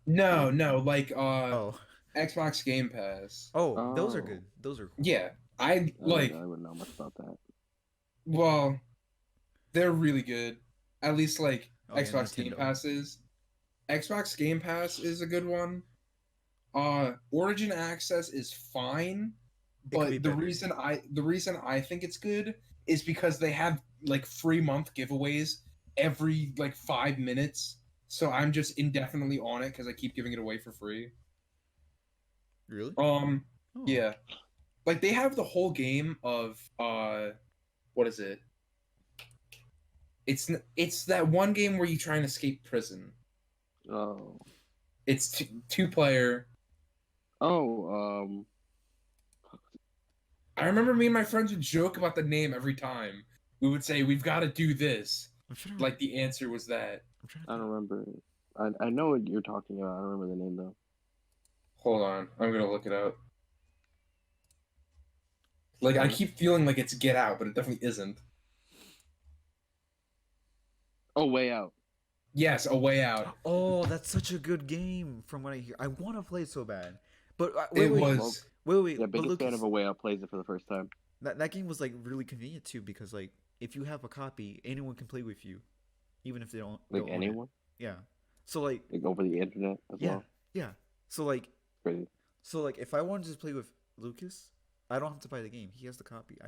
Stadia? No, like Oh. Xbox Game Pass. Oh, those are Oh. good. Those are cool. Yeah, I like. I wouldn't know much about that. Well, they're really good. At least like Oh, yeah, Xbox Game Nintendo. Pass is. Xbox Game Pass is a good one. Origin Access is fine, It could be but the better. reason I think it's good is because they have like free month giveaways every like 5 minutes. So I'm just indefinitely on it because I keep giving it away for free. Really? Oh. Yeah. Like they have the whole game of what is it? It's that one game where you try and escape prison. Oh. It's two player. Oh, I remember me and my friends would joke about the name every time. We would say we've got to do this. I'm trying to, Like the answer was that. I'm trying I to don't remember. I know what you're talking about. I don't remember the name though. Hold on, I'm gonna look it up. Like I keep feeling like it's Get Out, but it definitely isn't. Oh, Way Out. Yes, A Way Out. Oh, that's such a good game from what I hear. I want to play it so bad. But It wait, was. wait. Yeah, But biggest fan Lucas, of A Way Out plays it for the first time. that game was like really convenient too because like if you have a copy, anyone can play with you, even if they don't Like own it. anyone? Yeah. So like Like over the internet as yeah, well. yeah. So like Crazy. if I wanted to play with Lucas, I don't have to buy the game. He has the copy.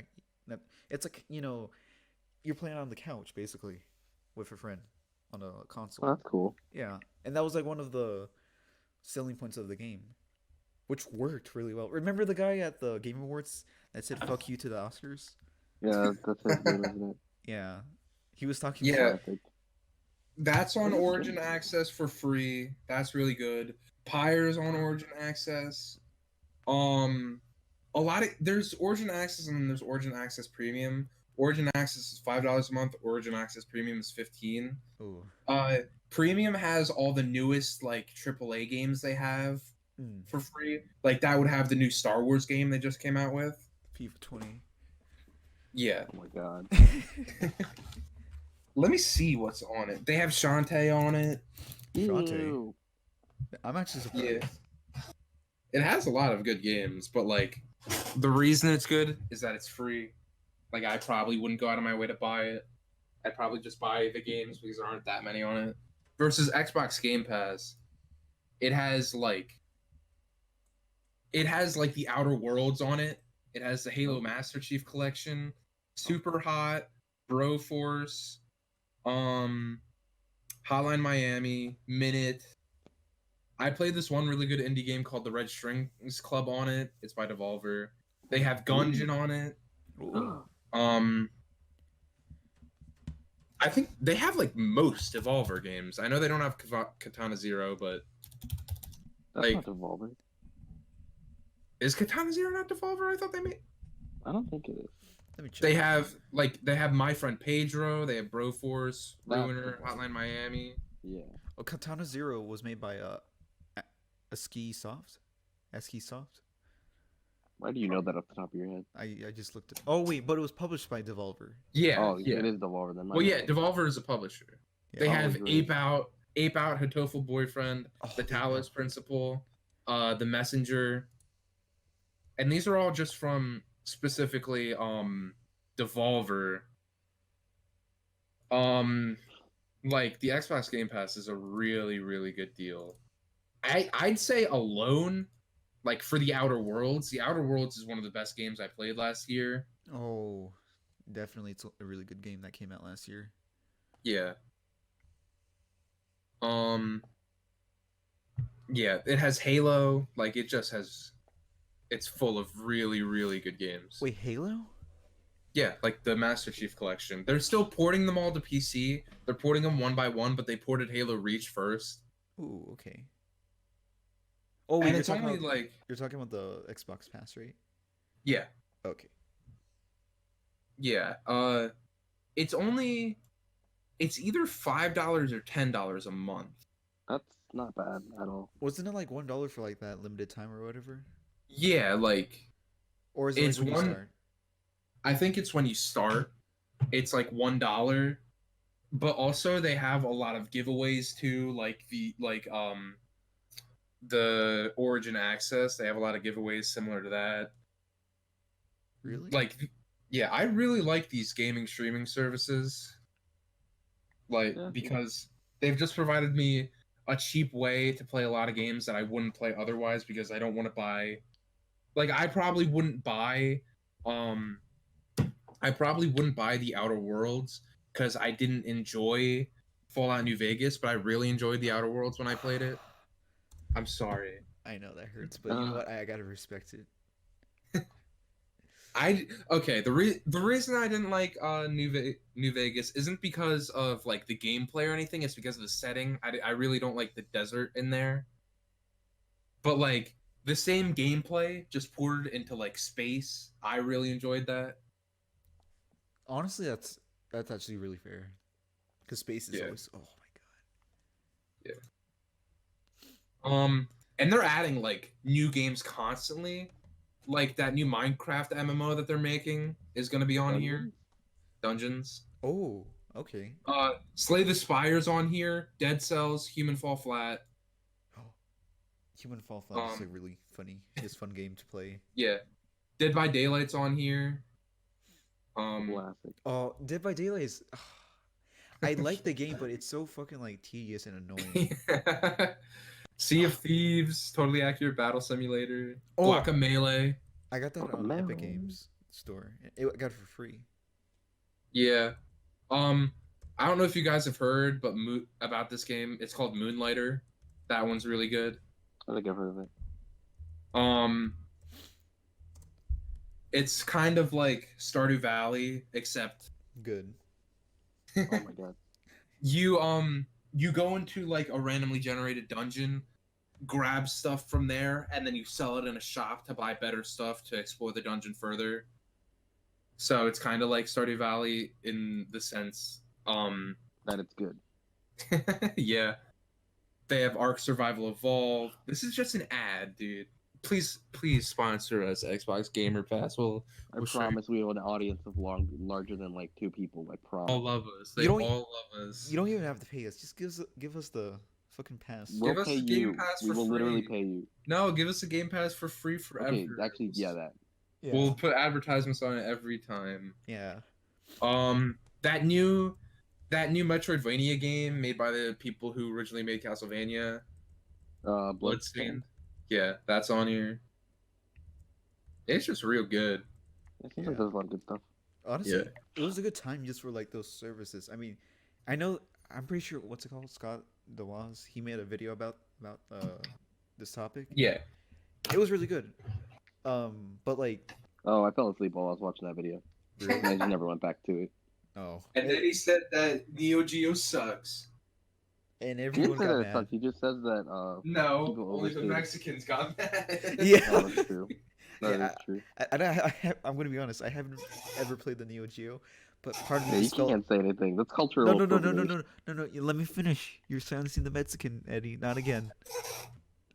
It's like you're playing on the couch basically with a friend on a console. Oh, that's cool. Yeah, and that was like one of the selling points of the game, which worked really well. Remember the guy at the Game Awards that said "fuck you" to the Oscars? Yeah, that's his name, isn't it? Yeah, he was talking. Yeah. I think. That's on What is Origin it? Access for free. That's really good. Pyre's on Origin Access. There's Origin Access and then there's Origin Access Premium. Origin Access is $5 a month. Origin Access Premium is $15. Oh, Premium has all the newest like AAA games they have. Mm. for free. Like that would have the new Star Wars game they just came out with. FIFA 20. Yeah. Oh my god. Let me see what's on it. They have Shantae on it. Shantae. Ew. I'm actually surprised. Yeah. It has a lot of good games, but like the reason it's good is that it's free. Like I probably wouldn't go out of my way to buy it. I'd probably just buy the games because there aren't that many on it. Versus Xbox Game Pass, it has like the Outer Worlds on it. It has the Halo Master Chief Collection, Super Hot, Broforce, Hotline Miami, Minute. I played this one really good indie game called The Red Strings Club on it. It's by Devolver. They have Gungeon on it. Ooh. I think they have like most Devolver games. I know they don't have Katana Zero, but That's like- not Devolver. is Katana Zero not Devolver? I thought they made. I don't think it is. Let me check. They have My Friend Pedro. They have Broforce, That's Ruiner, Devolver. Hotline Miami. Yeah. Oh, Katana Zero was made by Ski Soft. Soft. Why do you know that off the top of your head? I just looked at. Oh wait, but it was published by Devolver. Yeah, Oh, yeah. it is Devolver then. Well, yeah, Devolver is a publisher. Yeah. They Oh, have great. Ape Out, Hatoful Boyfriend, Oh, The Ape Talos Out. Principle, The Messenger, and these are all just from specifically Devolver. Like the Xbox Game Pass is a really, really good deal. I'd say alone, like for the Outer Worlds is one of the best games I played last year. Oh, definitely, it's a really good game that came out last year. Yeah. Yeah, it has Halo. Like it just has. It's full of really, really good games. Wait, Halo? Yeah, like the Master Chief Collection. They're still porting them all to PC. They're porting them one by one, but they ported Halo Reach first. Ooh, okay. Oh, wait, And you're it's talking only about, like you're talking about the Xbox Pass, right? yeah, Okay. yeah. It's either $5 or $10 a month. That's not bad at all. Wasn't it like $1 for like that limited time or whatever? Yeah, like Or is it It's like when one- you start? I think it's when you start. It's like $1, but also they have a lot of giveaways too, like the Origin Access. They have a lot of giveaways similar to that. Really? Like, yeah, I really like these gaming streaming services. Like, Yeah. because they've just provided me a cheap way to play a lot of games that I wouldn't play otherwise because I don't want to buy. Like, I probably wouldn't buy the Outer Worlds because I didn't enjoy Fallout New Vegas, but I really enjoyed the Outer Worlds when I played it. I'm sorry. I know that hurts, but you know what? I gotta respect it. The reason I didn't like New Vegas isn't because of like the gameplay or anything. It's because of the setting. I really don't like the desert in there. But like the same gameplay just poured into like space. I really enjoyed that. Honestly, that's actually really fair. Because space is Yeah. always. Oh my god. And they're adding like new games constantly. Like that new Minecraft MMO that they're making is gonna be on here. Dungeons. Oh, okay. Slay the Spire's on here. Dead Cells, Human Fall Flat. Human Fall Flat is a really fun game to play. Yeah. Dead by Daylight's on here. Classic. Oh, Dead by Daylight is. I like the game, but it's so fucking like tedious and annoying. Sea of Thieves, Totally Accurate Battle Simulator, Oh. Guacamelee. I got that on Epic Guacamelee. Games store. I got it for free. Yeah. I don't know if you guys have heard, but about this game. It's called Moonlighter. That one's really good. I think I've heard of it. It's kind of like Stardew Valley, except Good. Oh my god. you go into like a randomly generated dungeon, grab stuff from there, and then you sell it in a shop to buy better stuff to explore the dungeon further. So it's kind of like Stardew Valley in the sense, That it's good. yeah. They have Ark Survival Evolved. This is just an ad, dude. Please sponsor us, Xbox Gamer Pass. I We'll share. promise we have an audience of larger than like 2 people. I All promise. love us. They You don't- all love us. You don't even have to pay us. Just give us the fucking pass. We'll us pay the Game you. Pass We for will literally free. pay you. No, give us a Game Pass for free forever. Okay, actually, yeah, that. Yeah. We'll put advertisements on it every time. Yeah. That new Metroidvania game made by the people who originally made Castlevania, Bloodstained. Yeah, that's on here. It's just real good. It seems like there's a lot of good stuff. Honestly, Yeah. it was a good time just for like those services. I mean, I'm pretty sure what's it called, Scott DeWaz. He made a video about this topic. Yeah. It was really good. But like, Oh, I fell asleep while I was watching that video. really? And I just never went back to it. Oh, And then he said that Neo Geo sucks. and He everyone didn't say got that it mad. sucks. He just says that. No, People only the overstayed. Mexicans got mad. Yeah. Oh, that's true. That Yeah, is true. I'm gonna be honest. I haven't ever played the Neo Geo, but part of me Yeah, you just felt. can't say anything. That's cultural. No. appropriation. Let me finish. You're silencing the Mexican, Eddie. Not again.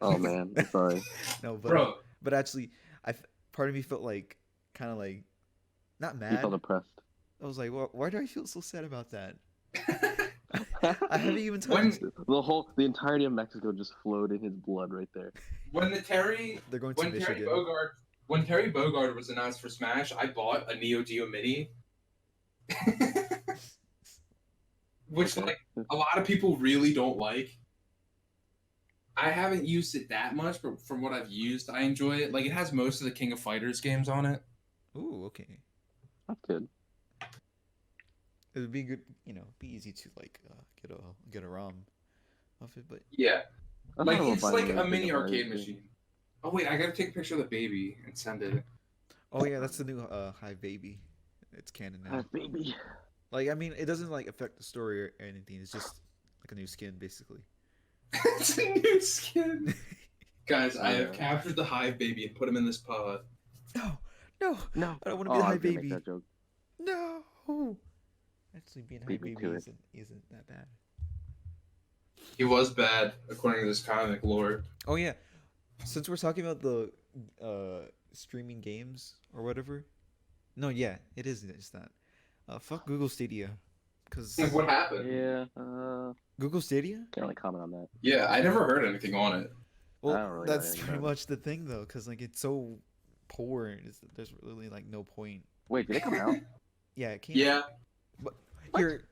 Oh man, I'm sorry. No, Bro, but actually, part of me felt like kind of like not You mad. felt depressed. I was like, well, why do I feel so sad about that? I haven't even When- touched. The entirety of Mexico just flowed in his blood right there. when Terry They're going to Michigan. Bogard was announced for Smash, I bought a Neo Geo Mini. Which Okay. like a lot of people really don't like. I haven't used it that much, but from what I've used, I enjoy it. Like it has most of the King of Fighters games on it. Ooh, okay. That's good. It would be good, be easy to like get a ROM of it, but Yeah. I Like thought about it's buying like one a of mini those arcade things. machine. Oh wait, I gotta take a picture of the baby and send it. oh yeah, that's the new Hive Baby. It's canon now. Ah, baby. Like I mean, it doesn't like affect the story or anything. It's just like a new skin basically. It's a new skin. Guys, I have Yeah. captured the Hive baby and put him in this pod. No, no, No. I don't want to Oh, be the I Hive was gonna make Baby. that joke. No. Actually, being Hive Beat me Baby to it. isn't that bad. He was bad, according to this comic lore. Oh yeah, since we're talking about the streaming games or whatever, no, yeah, it is just that. Fuck Google Stadia, because What happened? Yeah. Google Stadia. Can't really comment on that. Yeah, I never heard anything on it. Well, don't really know that's anything pretty about it. much the thing though, because like it's so poor, and there's really like no point. Wait, did it come out? Yeah, it can't. Yeah.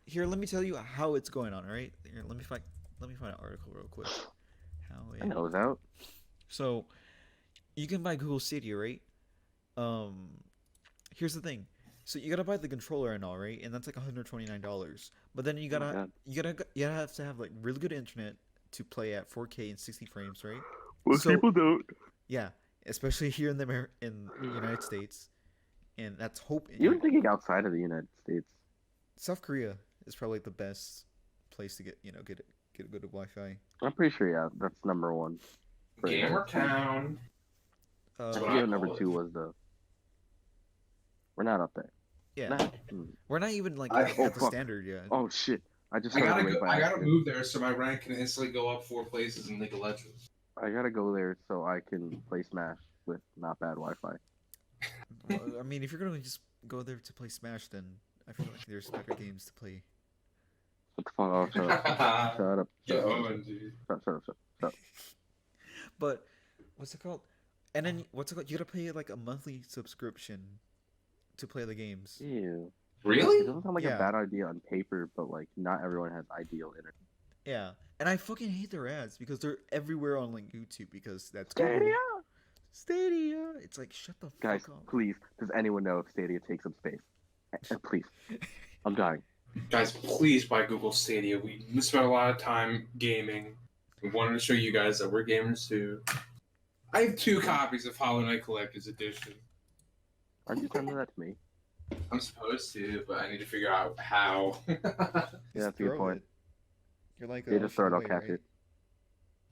Here, let me tell you how it's going on. All right, here, let me find an article real quick. How I it know it was out. So, you can buy Google Stadia, right? Here's the thing. So you gotta buy the controller and all, right? And that's like $129. But then you Oh my gotta God. you have to have like really good internet to play at 4K and 60 frames, right? Most So- people don't. Yeah, especially here in the United States, and that's hope. Even thinking outside of the United States. South Korea is probably the best place to get a good Wi-Fi. I'm pretty sure, yeah, that's number one. for the Gamer United States. Town. I what forget I what number call it. 2 was though. We're not up there. Yeah, Nah. we're not even like I- at oh, the fuck. standard yet. Oh shit! I just I started gotta away go, by I gotta accident. move there so my rank can instantly go up 4 places in League of Legends. I gotta go there so I can play Smash with not bad Wi-Fi. Well, I mean, if you're gonna just go there to play Smash, then I feel like there's better games to play. What the fuck? Oh, shut up! Shut up! Get Shut up! on, dude. Shut up! But what's it called? And then what's it called? You gotta pay like a monthly subscription to play the games. Ew. It Really? doesn't sound like Yeah. a bad idea on paper, but like not everyone has ideal internet. Yeah, and I fucking hate their ads because they're everywhere on like YouTube because that's Google. Stadia! Stadia. It's like shut the Guys, fuck up. please, does anyone know if Stadia takes up space? Please, I'm dying. Guys, please buy Google Stadia. We spent a lot of time gaming. We wanted to show you guys that we're gamers too. I have 2 copies of Hollow Knight Collector's Edition. Aren't you sending that to me? I'm supposed to, but I need to figure out how. Yeah, that's a good throw point. it. You're like They just throw it, I'll Shinwei, catch right?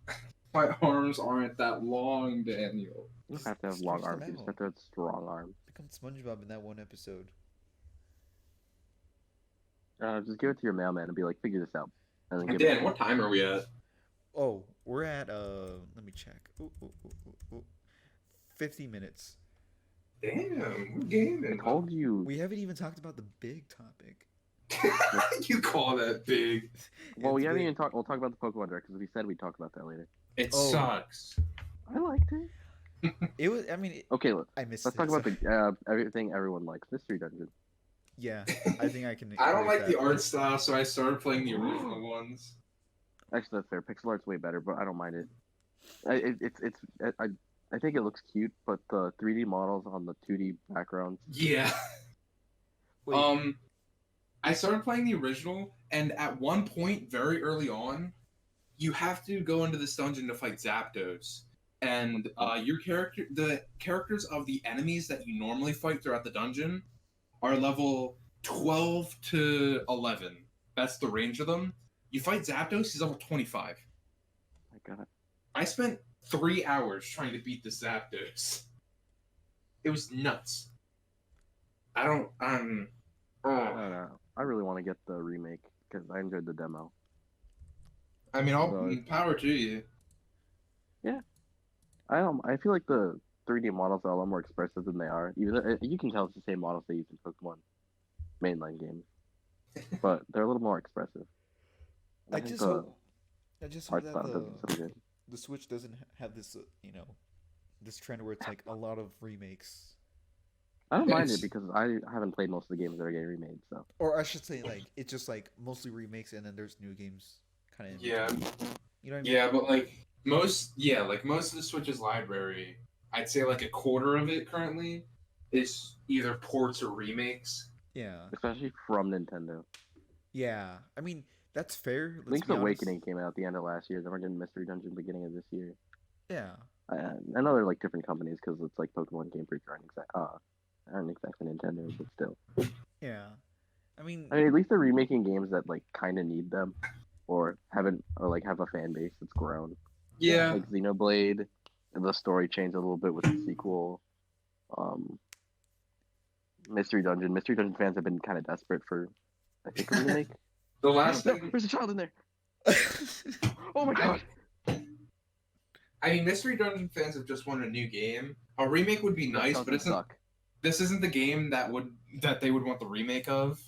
it. My arms aren't that long, Daniel. You don't have to have long Stretch them arms, you just out. have to have strong arms. Become SpongeBob in that one episode. Just give it to your mailman and be like, figure this out. And then give Dan, it what time are we at? Oh, we're at let me check. 50 minutes. Damn, we're I gaming. told you. We haven't even talked about the big topic. You call that big? Well, we It's haven't big. even talked. We'll talk about the Pokemon Direct because we said we'd talk about that later. It Oh. sucks. I liked it. It was. I mean, Okay, look. I missed Let's it. talk about Sorry. the everything everyone likes. Mystery Dungeon. Yeah, I think I can. I don't agree like with the that. art style, so I started playing the original ones. Actually, that's fair. Pixel art's way better, but I don't mind it. I think it looks cute, but the 3D models on the 2D backgrounds. Yeah. Wait, I started playing the original, and at one point, very early on, you have to go into this dungeon to fight Zapdos, and the characters of the enemies that you normally fight throughout the dungeon, are level 12 to 11. That's the range of them. You fight Zapdos, he's level 25. My God. I spent 3 hours trying to beat the Zapdos. It was nuts. I don't. I don't know. I really want to get the remake because I enjoyed the demo. I mean, all But- power to you. I feel like the 3D models are a lot more expressive than they are. Even though, you can tell it's the same models they use in Pokemon mainline games, but they're a little more expressive. I think just the hope. I just hope art that style doesn't so good. the Switch doesn't have this, this trend where it's like a lot of remakes, I don't mind It's- it because I haven't played most of the games that are getting remade. So or I should say like it's just like mostly remakes and then there's new games kind of. Yeah. You know what I mean? Yeah, but like most of the Switch's library, I'd say like a quarter of it currently is either ports or remakes. Yeah. especially from Nintendo. Yeah. I mean that's fair. Let's Link's be honest. Awakening came out at the end of last year. Then we're getting Mystery Dungeon beginning of this year. Yeah. I know they're like different companies because it's like Pokemon Game Freak aren't exactly Nintendo, but still. Yeah. I mean, I mean, at least they're remaking games that like kind of need them, or like have a fan base that's grown. Yeah. Like Xenoblade, the story changed a little bit with the sequel. Mystery Dungeon. Mystery Dungeon fans have been kind of desperate for, I think, a remake. The last No, thing, there's a child in there. Oh my God. I mean, Mystery Dungeon fans have just wanted a new game. A remake would be nice, That but it's not. suck. This isn't the game that they would want the remake of.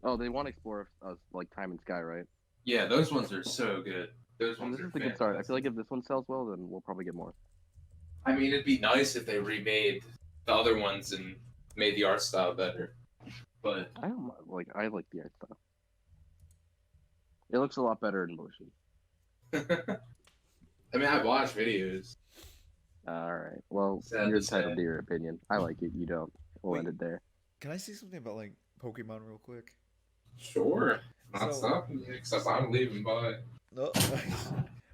Oh, they want to explore like Time and Sky, right? Yeah, those ones are so good. Those Well, ones this are is a good start. I fantastic. feel like if this one sells well, then we'll probably get more. I mean, it'd be nice if they remade the other ones and made the art style better. But I don't like. I like the art style. It looks a lot better in motion. I mean, I watch videos. All right. Well, Sad you're to entitled say. to your opinion. I like it. You don't. We'll end Wait. it there. can I say something about like Pokemon real quick? Sure, not So- stopping you, except I'm leaving by. No.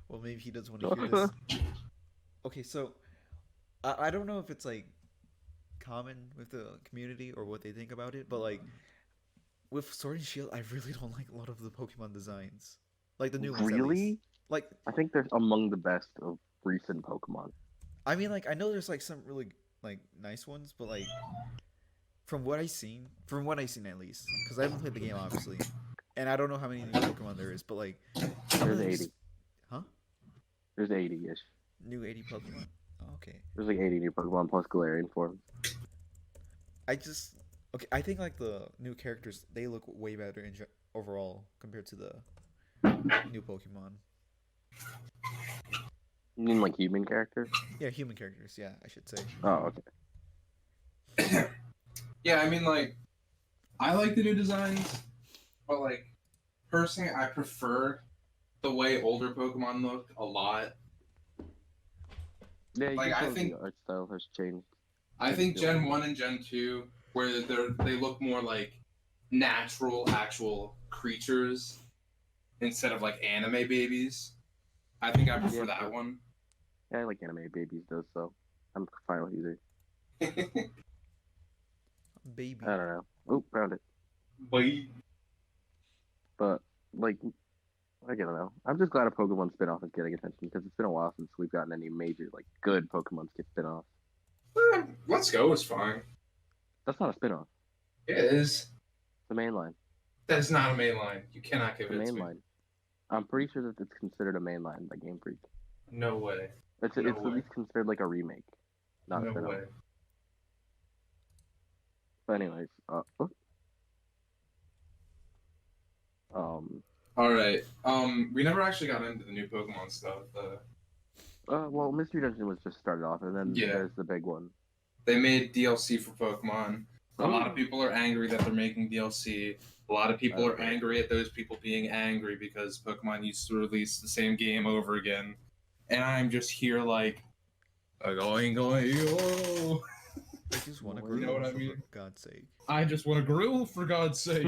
Well, maybe he doesn't want to hear this. Okay, so I don't know if it's like common with the community or what they think about it, but like with Sword and Shield, I really don't like a lot of the Pokemon designs, like the new ones. At least. Really? Like, I think they're among the best of recent Pokemon. I mean, like I know there's like some really like nice ones, but like from what I've seen at least, because I haven't played the game obviously, and I don't know how many new Pokemon there is, but like some of There's them 80. Huh? There's 80-ish. New 80 Pokemon. Oh, okay. There's like 80 new Pokemon plus Galarian forms. I think like the new characters they look way better overall compared to the new Pokemon. You mean like human characters? Yeah, human characters. Yeah, I should say. Oh, okay. Yeah, I mean, like, I like the new designs, but like, personally, I prefer the way older Pokemon look a lot. Yeah, you Like, can I tell think- the art style has changed. I think Gen 1 and Gen 2, where they look more like natural, actual creatures instead of like anime babies. I think I prefer Yeah. that one. Yeah, I like anime babies though, so I'm fine with either. Baby. I don't know. Oh, found it. But But like, I don't know. I'm just glad a Pokemon spin-off is getting attention because it's been a while since we've gotten any major like good Pokemon spin-off. Let's Go is fine. That's not a spin-off. It is. It's the main line. That is not a main line. You cannot give The it to main me. line. I'm pretty sure that it's considered a mainline by Game Freak. No way. It's No at way. least considered like a remake, not a No spin-off. way. But anyways, All right. We never actually got into the new Pokemon stuff. well, Mystery Dungeon was just started off, and then Yeah. there's the big one. They made DLC for Pokemon. A lot of people are angry that they're making DLC. A lot of people are angry at those people being angry because Pokemon used to release the same game over again. And I'm just here like, going. I just want to You grill, know what I for mean? God's sake. I just want to grill, for God's sake.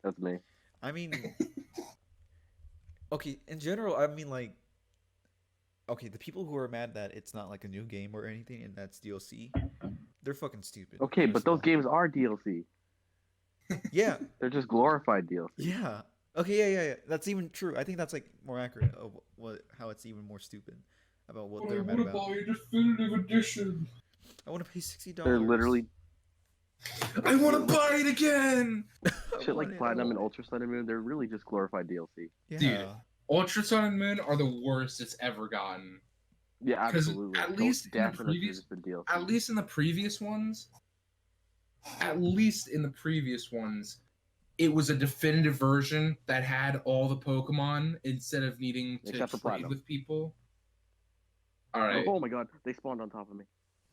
That's me. I mean, okay, in general, I mean, like, okay, the people who are mad that it's not like a new game or anything and that's DLC, they're fucking stupid. Okay, first but of those all. games are DLC. Yeah, They're just glorified DLC. yeah. Okay, yeah. That's even true. I think that's like more accurate of how it's even more stupid about what they're mad about. a definitive edition. I want to pay $60. They're literally I want to buy it again. shit like Platinum and Ultra Sun and Moon. They're really just glorified DLC. Yeah. Dude. Ultra Sun and Moon are the worst it's ever gotten. Yeah, 'Cause absolutely. at Those least in the definitely previous- just been DLC. At least in the previous ones, it was a definitive version that had all the Pokemon instead of needing to Except for trade Platinum. with people. All right. Oh my god, they spawned on top of me.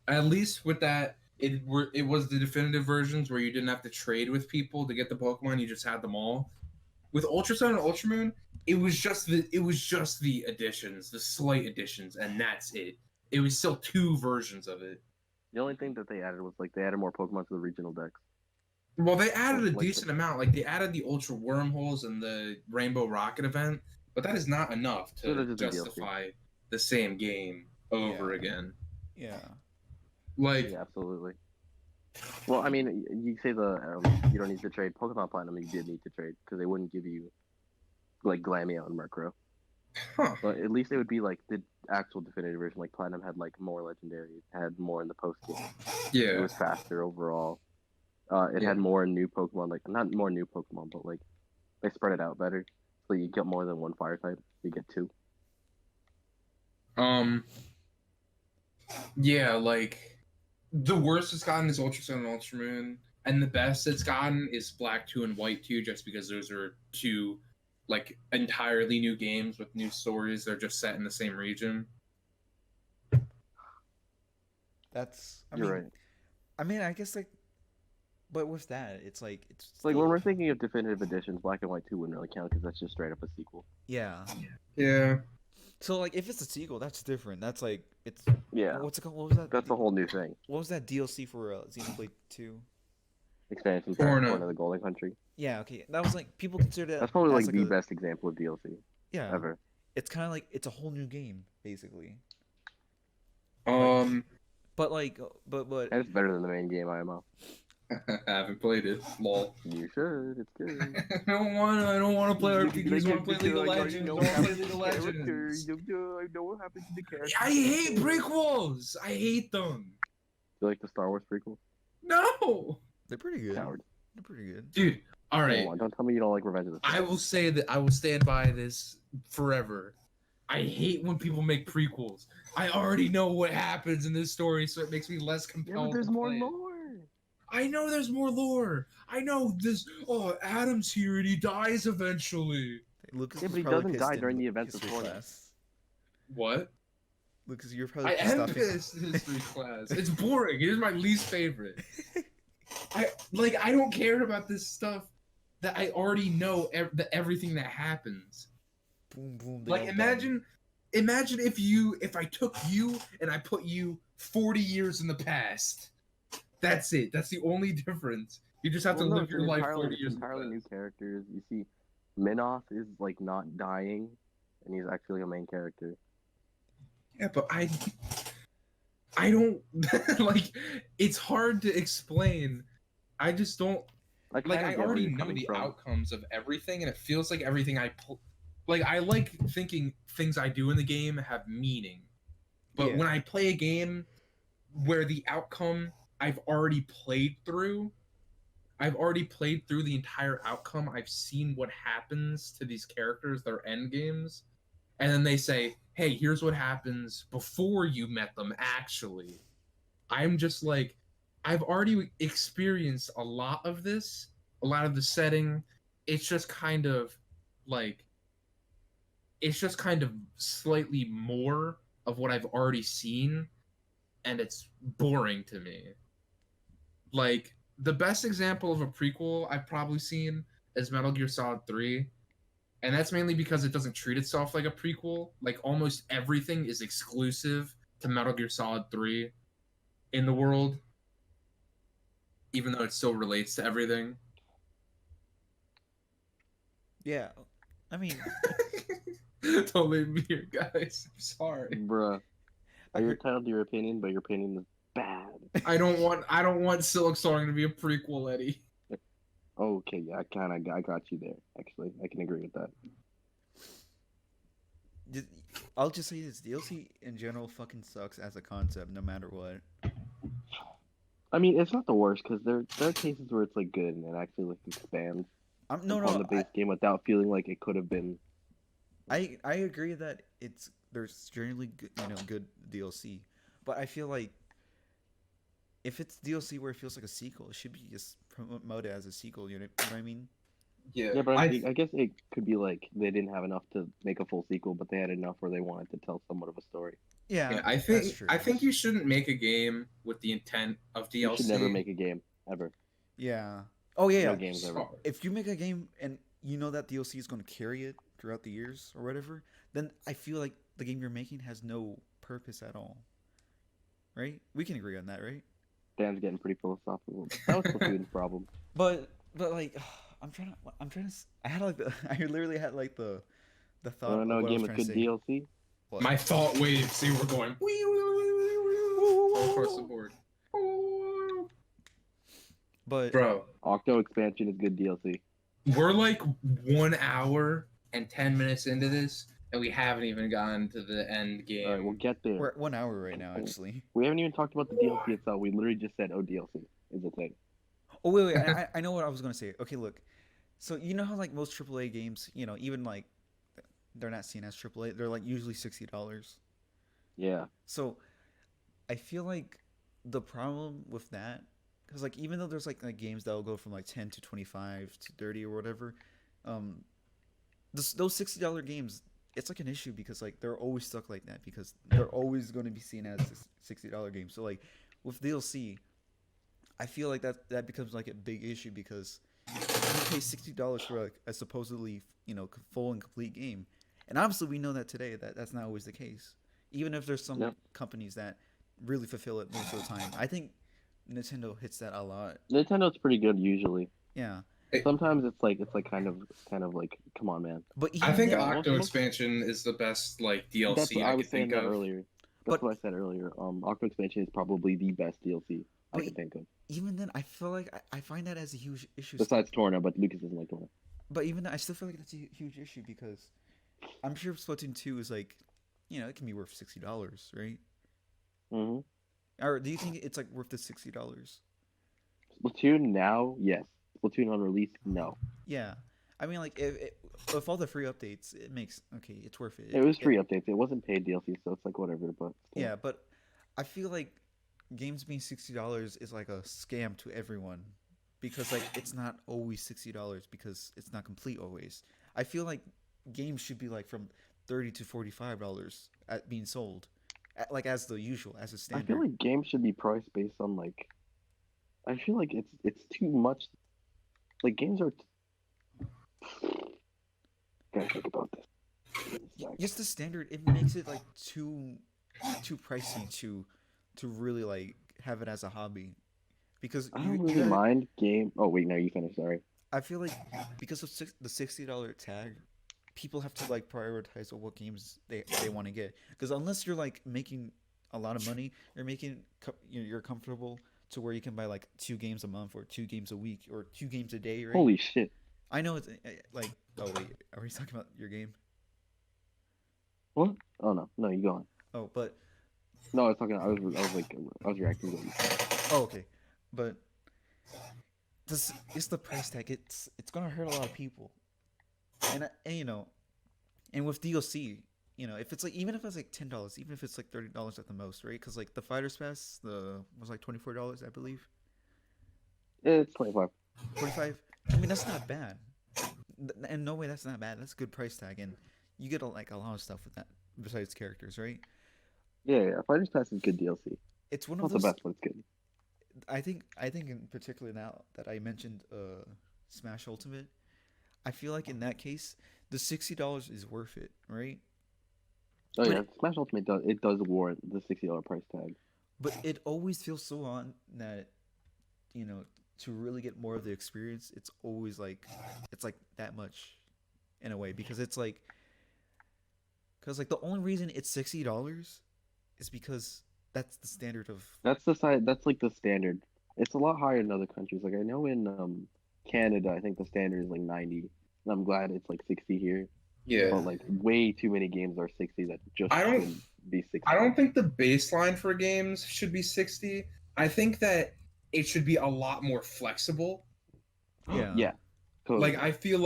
At least with that, it was the definitive versions where you didn't have to trade with people to get the Pokemon. You just had them all. With Ultra Sun and Ultra Moon, it was just the additions, the slight additions, and that's it. It was still two versions of it. The only thing that they added was like they added more Pokemon to the regional decks. Well, they added a Like decent amount. Like they added the Ultra Wormholes and the Rainbow Rocket event, but that is not enough So to that is a DLC. justify the same game over Yeah. again. Yeah. Like, Yeah, absolutely. Well, I mean, you say you don't need to trade Pokemon Platinum. You did need to trade because they wouldn't give you like Glameow and Murkrow. huh? But at least it would be like the actual definitive version. Like Platinum had like more legendaries, had more in the post game. It Yeah, was faster overall. It Yeah. had more new Pokemon, like not more new Pokemon, but like they spread it out better. So you get more than one fire type. You get two. yeah. Like the worst it's gotten is Ultra Sun and Ultra Moon, and the best it's gotten is Black 2 and White 2, just because those are two like entirely new games with new stories. They're just set in the same region. That's. You're right. I mean, I guess like, but with that, it's like it's Like still- when we're thinking of definitive editions, Black and White 2 wouldn't really count because that's just straight up a sequel. Yeah. Yeah. So like, if it's a sequel, that's different. That's like it's. Yeah, What's it called? What was that? that's a whole new thing. What was that DLC for Xenoblade 2? Expansion pack, Corner. Corner of the Golden Country. Yeah. Okay. That was like people consider that. That's probably as like the a- best example of DLC Yeah. ever. It's kind of like it's a whole new game basically. But like, but And it's better than the main game IMO. I haven't played it. Lol. You should. It's good. I don't want to play RPGs. I want to play League of Legends. I want to play League of Character, Legends. I know what happens to the character. I hate prequels. I hate them. You like the Star Wars prequel? No, they're pretty good. Coward. They're pretty good. dude. All right. Come on, don't tell me you don't like Revenge of the Sith. I will say that I will stand by this forever. I hate when people make prequels. I already know what happens in this story, so it makes me less Yeah, compelled. but there's to more play it. lore. I know there's more lore. I know this. Oh, Adam's here and he dies eventually. Lucas Yeah, was but he probably doesn't pissed die in during the events of history Florida. class. What? Lucas, you're probably I pissed am off. pissed in history class. It's boring. It is my least favorite. I don't care about this stuff that I already know everything that happens. Boom, boom. they Like all imagine if I took you and I put you 40 years in the past. That's it. That's the only difference. You just have to Well, no, live it's your life entirely, 40 it's years in the entirely new past. characters. You see, Minoth is like not dying, and he's actually a main character. Yeah, but I don't like. It's hard to explain. I just don't. Like kinda I get where already you're know coming the from. outcomes of everything, and it feels like everything I like thinking things I do in the game have meaning. But Yeah. when I play a game where the outcome I've already played through, I've already played through the entire outcome. I've seen what happens to these characters, their end games, and then they say, "Hey, here's what happens before you met them." Actually, I'm just like, I've already experienced a lot of this, a lot of the setting. It's just kind of like, it's just kind of slightly more of what I've already seen, and it's boring to me. Like, the best example of a prequel I've probably seen is Metal Gear Solid 3, and that's mainly because it doesn't treat itself like a prequel. Like, almost everything is exclusive to Metal Gear Solid 3 in the world, even though it still relates to everything. Yeah, I mean, Don't leave me here, guys. I'm sorry. Bruh. I You're heard, entitled to your opinion, but your opinion is bad. I don't want Silk Song to be a prequel, Eddie. Okay, yeah, I got you there. Actually, I can agree with that. I'll just say this: DLC in general fucking sucks as a concept, no matter what. I mean, it's not the worst because there are cases where it's like good and it actually like expands No, upon no, the base game without feeling like it could have been. I agree that there's generally good, good DLC, but I feel like if it's DLC where it feels like a sequel, it should be just promoted as a sequel. You know what I mean? Yeah, but I guess it could be like they didn't have enough to make a full sequel, but they had enough where they wanted to tell somewhat of a story. Yeah, Yeah, I that's think true. I think you shouldn't make a game with the intent of DLC. You should never make a game ever. Yeah. Oh yeah, No yeah. games ever. Sorry. If you make a game and you know that DLC is going to carry it throughout the years or whatever, then I feel like the game you're making has no purpose at all. Right? We can agree on that, right? Dan's getting pretty philosophical. That was Splatoon's problem. But like I had like I literally had like the You thought want of to know a what I was game with trying to good say. DLC? What? My thought waves. See, we're going all across the board. But Bro, Octo expansion is good DLC. we're like 1 hour and 10 minutes into this, and we haven't even gotten to the end game. All right, we'll get there. we're at 1 hour right now, actually. We haven't even talked about the DLC itself. We literally just said, "Oh, DLC is the thing." Oh wait, I know what I was gonna say. Okay, look. So you know how like most AAA games, even like they're not seen as AAA. They're like usually $60. Yeah. So I feel like the problem with that, because like even though there's like games that will go from like 10 to 25 to 30 or whatever, um, those $60 games, it's like an issue because like they're always stuck like that because they're always going to be seen as $60 games. So like with DLC, I feel like that becomes like a big issue because you pay $60 for like a supposedly full and complete game, and obviously we know that today that's not always the case. Even if there's some Yep. companies that really fulfill it most of the time, I think Nintendo hits that a lot. Nintendo's pretty good usually. Yeah, Sometimes it's like kind of like, come on, man. but I even think then, Octo expansion is the best like DLC That's what I I was could saying think that of. earlier. But- That's what I said earlier. Octo expansion is probably the best DLC I But- can think of. even then, I feel like I find that as a huge issue. Besides Torna, but Lucas doesn't like Torna. But even then, I still feel like that's a huge issue because I'm sure Splatoon 2 is like, it can be worth $60, right? Mm-hmm. Or do you think it's like worth the $60? Splatoon now, yes. Splatoon on release, no. Yeah, I mean like if all the free updates, it makes it's worth it. It was free updates. It wasn't paid DLC, so it's like whatever. But still. Yeah, but I feel like games being $60 is like a scam to everyone because like it's not always $60 because it's not complete always. I feel like games should be like from $30 to $45 at being sold, like as the usual, as a I standard. feel like games should be priced based on like. I feel like it's too much. Like games are. Gotta think about this. Just the standard, it makes it like too pricey to really like have it as a hobby because I don't really mind game. Oh wait, no, you finish. Sorry. I feel like because of the $60 tag, people have to like prioritize what games they want to get. Because unless you're like making a lot of money, you're comfortable to where you can buy like 2 games a month or 2 games a week or 2 games a day, right? Holy shit. I know it's like, oh wait, are we talking about your game? What? Oh no, you go on. Oh, but No, I was talking. I was reacting to what you said. oh okay, but this it's the price tag. It's gonna hurt a lot of people, and and with DLC, if it's like even if it's like $10, even if it's like $30 at the most, right? Because like the Fighters Pass, the was like $24, I believe, It's 25. 45. I mean, that's not bad. And no way, that's not bad. That's a good price tag, and you get like a lot of stuff with that besides characters, right? Yeah. Fighters Pass is good DLC. It's one of Not the those. best, but it's good. I think in particular now that I mentioned Smash Ultimate, I feel like in that case the $60 is worth it, right? Oh But yeah, Smash Ultimate does warrant the $60 price tag. it always feels so on that you know to really get more of the experience, it's always like it's like that much in a way because the only reason it's $60 is because that's the standard of. That's the side. That's like the standard. It's a lot higher in other countries. Like I know in Canada, I think the standard is like 90, and I'm glad it's like 60 here. Yeah. But like way too many games are 60 that just I don't shouldn't be 60. I don't think the baseline for games should be 60. I think that it should be a lot more flexible. Yeah. Yeah, totally. Like I feel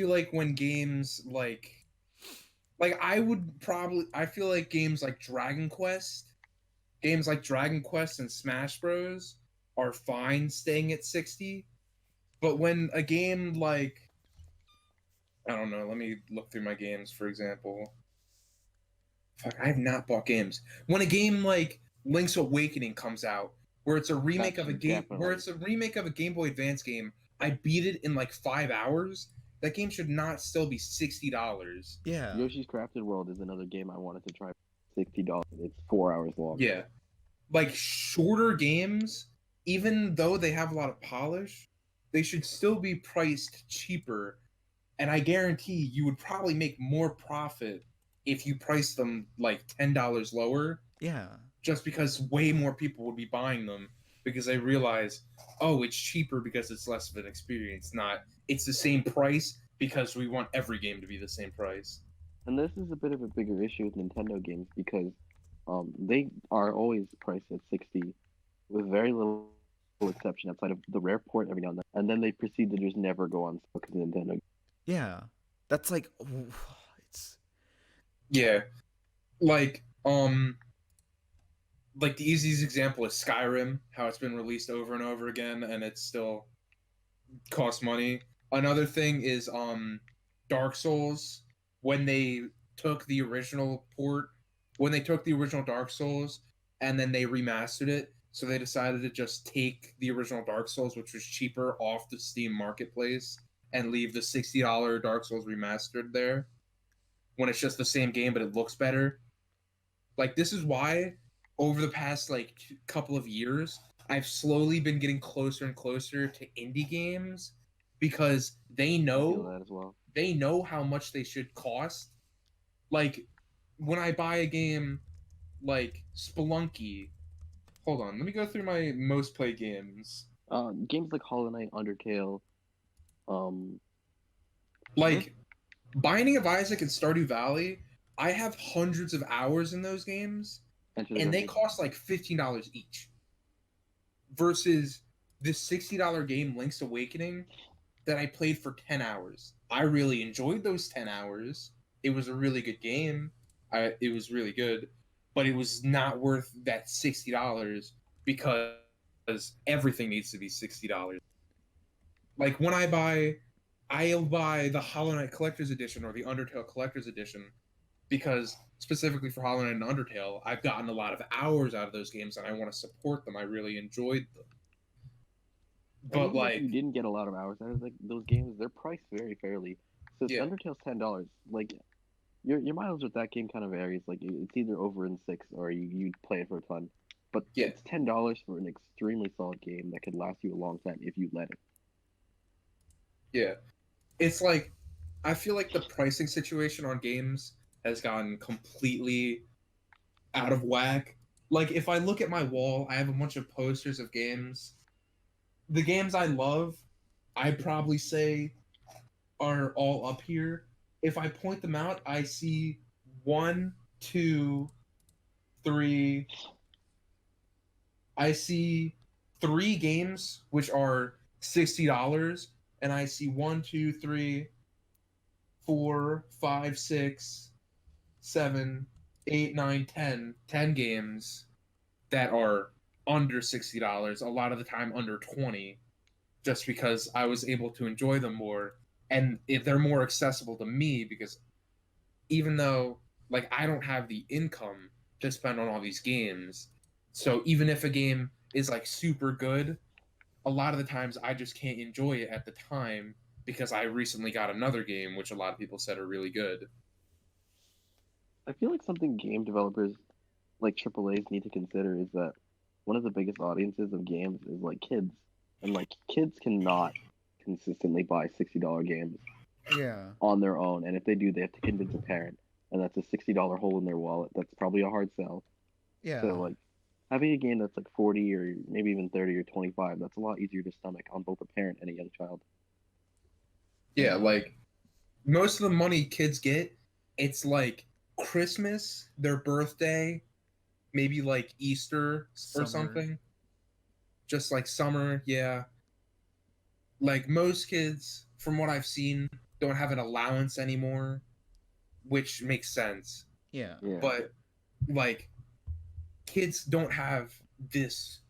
like when games like I feel like games like Dragon Quest and Smash Bros are fine staying at 60, but when a game like I don't know, let me look through my games for example. Fuck, I have not bought games. When a game like Link's Awakening comes out, where it's a remake of a game, where Definitely. it's a remake of a Game Boy Advance game, I beat it in like 5 hours. That game should not still be $60. Yeah. Yoshi's Crafted World is another game I wanted to try. $60. It's 4 hours long. Yeah, like shorter games, even though they have a lot of polish, they should still be priced cheaper. And I guarantee you would probably make more profit if you price them like $10 lower, Yeah. just because way more people would be buying them because they realize, oh, it's cheaper because it's less of an experience, not it's the same price because we want every game to be the same price. And this is a bit of a bigger issue with Nintendo games because they are always priced at 60 with very little exception outside of the rare port every now and then. And then they proceed to just never go on sale because Nintendo. Yeah. That's like it's Yeah. Like like the easiest example is Skyrim, how it's been released over and over again and it still costs money. Another thing is Dark Souls, when they took the original port, when they took the original Dark Souls and then they remastered it, so they decided to just take the original Dark Souls, which was cheaper, off the Steam marketplace and leave the $60 Dark Souls remastered there when it's just the same game but it looks better. Like this is why over the past like couple of years I've slowly been getting closer and closer to indie games because I feel that as well. they know how much they should cost. Like when I buy a game like Spelunky, hold on, let me go through my most played games. Games like Hollow Knight, Undertale, um, Like Binding of Isaac and Stardew Valley, I have hundreds of hours in those games Enter the and they Gungeon. cost like $15 each. Versus this $60 game Link's Awakening that I played for 10 hours. I really enjoyed those 10 hours. It was a really good game. It was really good, but it was not worth that $60 because everything needs to be $60. Like when I'll buy the Hollow Knight Collector's Edition or the Undertale Collector's Edition because specifically for Hollow Knight and Undertale, I've gotten a lot of hours out of those games and I want to support them. I really enjoyed them. And But even if you like, didn't get a lot of hours out of like those games, they're priced very fairly. So if yeah, Undertale's $10, like your mileage with that game kind of varies. Like it's either over in 6 or you play it for a ton. But yeah, it's $10 for an extremely solid game that could last you a long time if you let it. yeah. It's like I feel like the pricing situation on games has gotten completely out of whack. Like if I look at my wall, I have a bunch of posters of games. The games I love, I'd probably say are all up here. If I point them out, I see one, two, three. I see 3 games which are $60, and I see 1, 2, 3, 4, 5, 6, 7, 8, 9, 10, 10 games that are under $60, a lot of the time under 20, just because I was able to enjoy them more, and if they're more accessible to me, because even though like I don't have the income to spend on all these games, so even if a game is like super good, a lot of the times I just can't enjoy it at the time because I recently got another game which a lot of people said are really good. I feel like something game developers like AAA's need to consider is that one of the biggest audiences of games is like kids, and like kids cannot consistently buy $60 games Yeah. on their own, and if they do, they have to convince a parent, and that's a $60 hole in their wallet. That's probably a hard sell. Yeah. So like having a game that's like 40 or maybe even 30 or 25, that's a lot easier to stomach on both a parent and a young child. Yeah, like most of the money kids get, it's like Christmas, their birthday, maybe like Easter or Summer. something. Just like summer, yeah. Like most kids, from what I've seen, don't have an allowance anymore, which makes sense. Yeah. Yeah. But like kids don't have this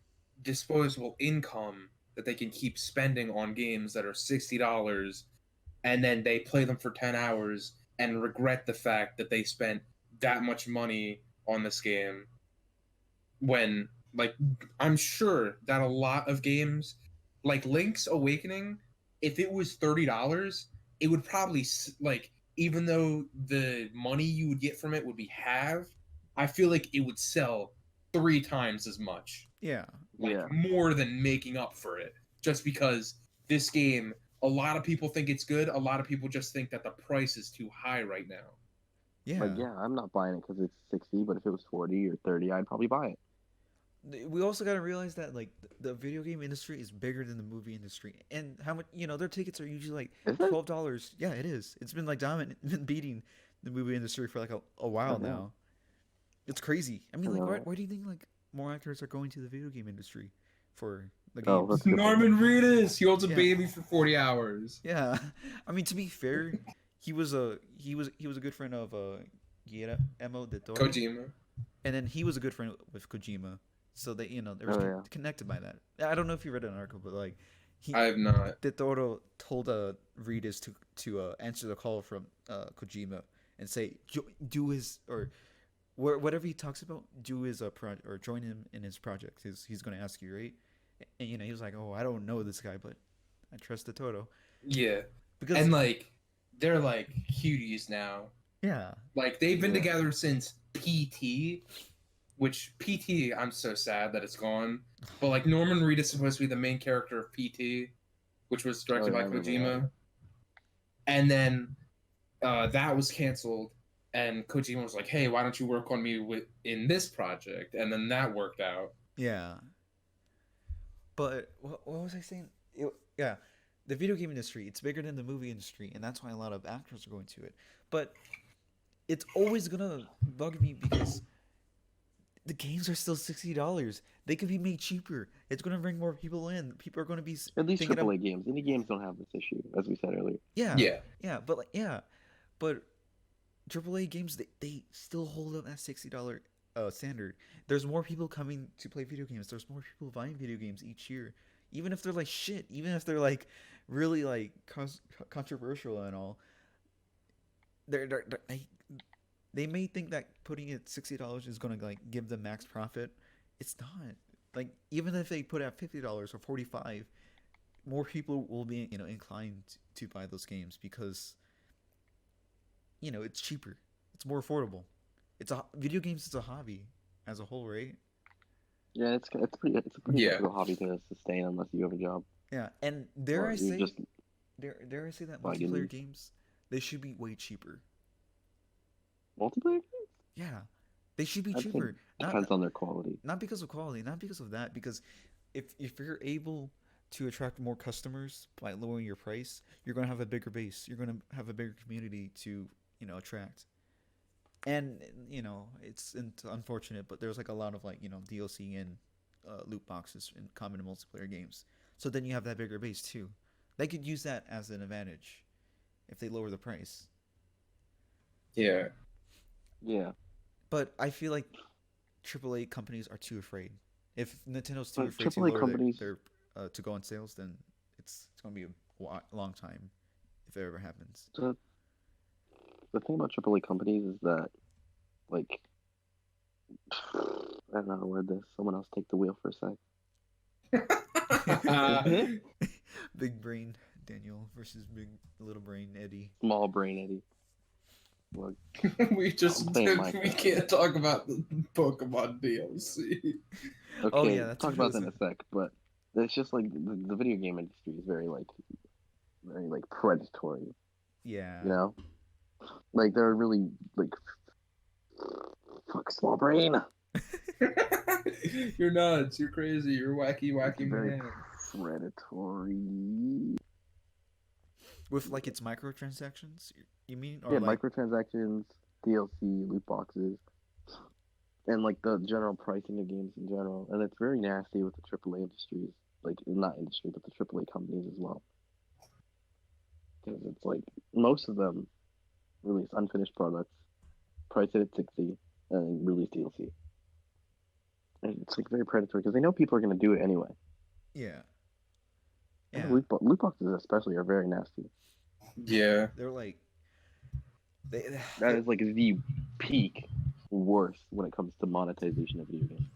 disposable income that they can keep spending on games that are $60, and then they play them for 10 hours and regret the fact that they spent that much money on this game, when like I'm sure that a lot of games like Link's Awakening, if it was $30, it would probably like, even though the money you would get from it would be halved, I feel like it would sell 3 times as much, Yeah. like Yeah. more than making up for it, just because this game, a lot of people think it's good, a lot of people just think that the price is too high right now. Yeah. Like, yeah, I'm not buying it because it's 60, but if it was 40 or 30, I'd probably buy it. We also got to realize that like the video game industry is bigger than the movie industry, and how much their tickets are usually like Is it? $12. Yeah, it is. It's been like dominant, been beating the movie industry for like a while Oh, yeah. now. It's crazy. I mean, I like, know. why do you think like more actors are going to the video game industry for the Oh, games? that's good. Norman Reedus, he holds a Yeah. baby for 40 hours. Yeah, I mean to be fair, he was a good friend of Guillermo del Toro, Kojima. and then he was a good friend with Kojima. So they were Oh, yeah. connected by that. I don't know if you read an article, but like he I have not. Del Toro told Reedus to answer the call from Kojima and say do his or whatever he talks about, do his project or join him in his project. He's going to ask you, right? And he was like, oh, I don't know this guy, but I trust Del Toro Yeah. because And like they're like cuties now. yeah. Like they've been Yeah. together since PT, which PT, I'm so sad that it's gone. But like Norman Reedus is supposed to be the main character of PT, which was directed Oh, yeah, by I remember Kojima. And then that was canceled, and Kojima was like, "Hey, why don't you work on me in this project?" And then that worked out. Yeah. But what was I saying? Yeah, the video game industry, it's bigger than the movie industry, and that's why a lot of actors are going to it. But it's always gonna bug me because the games are still $60. They could be made cheaper. It's gonna bring more people in. People are gonna be At least thinking AAA games. Indie games don't have this issue, as we said earlier. yeah, Yeah. but like but AAA games they still hold up that $60 standard. There's more people coming to play video games. There's more people buying video games each year, even if they're like shit, even if they're like really like controversial and all. They may think that putting it $60 is gonna like give them max profit. It's not. Like even if they put it at $50 or 45, more people will be inclined to buy those games because it's cheaper, it's more affordable. It's a video games. It's a hobby as a whole, right? Yeah, it's a pretty Yeah. difficult hobby to sustain unless you have a job. Yeah, and dare Or I you say, just dare I say that buy multiplayer games. games they should be way cheaper. multiplayer games? Yeah, they should be I'd say cheaper. depends on their quality. Not because of quality, not because of that. Because if you're able to attract more customers by lowering your price, you're gonna have a bigger base. You're gonna have a bigger community to attract. And it's unfortunate, but there's like a lot of like DLC and loot boxes in common multiplayer games. So then you have that bigger base too. They could use that as an advantage if they lower the price. Yeah. Yeah, But I feel like AAA companies are too afraid. If Nintendo's too but afraid to AAA lower companies, their to go on sales, then it's gonna be a long time if it ever happens. the the thing about AAA companies is that like I don't know how to word this. Someone else take the wheel for a sec. Big brain Daniel versus big little brain Eddie. Small brain Eddie. Look, we just I'm playing we Minecraft. can't talk about the Pokemon DLC. Oh okay, yeah, that's talk what it about was. that in a sec. But it's just like the video game industry is very like predatory. Yeah. You know, like they're really like fuck small brain. You're nuts. You're crazy. You're wacky, It's wacky very man. predatory. With like its microtransactions, you mean, or Yeah, like microtransactions, DLC, loot boxes, and like the general pricing of games in general. And it's very nasty with the AAA industries, like not industry, but the AAA companies as well. Because it's like most of them release unfinished products, price it at 60, and release DLC. And it's like very predatory because they know people are going to do it anyway. yeah, And yeah, loot boxes especially are very nasty. Yeah. they're like they. That is like the peak worst when it comes to monetization of video games.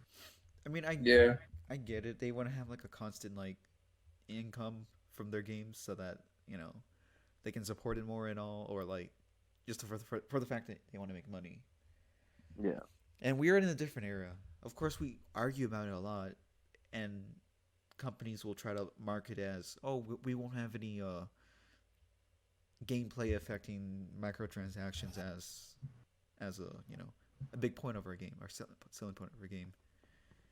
I mean, Yeah. I get it. They want to have like a constant like income from their games so that they can support it more and all, or like just for the fact that they want to make money. Yeah. And we are in a different era. Of course, we argue about it a lot, and companies will try to market as, "Oh, we won't have any gameplay affecting microtransactions as a big point of our game or selling point of our game."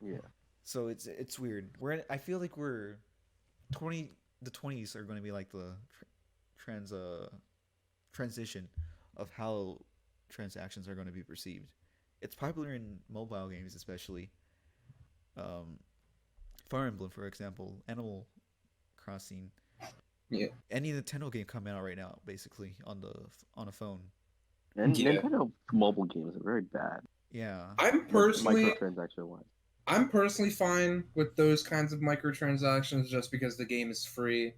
Yeah. So it's weird. I feel like we're 20 the 20s are going to be like the transition of how transactions are going to be perceived. It's popular in mobile games, especially. Um, Fire Emblem, for example, Animal Crossing. Yeah. Any Nintendo game coming out right now, basically on a phone. And Yeah. Nintendo mobile games are very bad. Yeah, I'm Like personally microtransaction wise. I'm personally fine with those kinds of microtransactions just because the game is free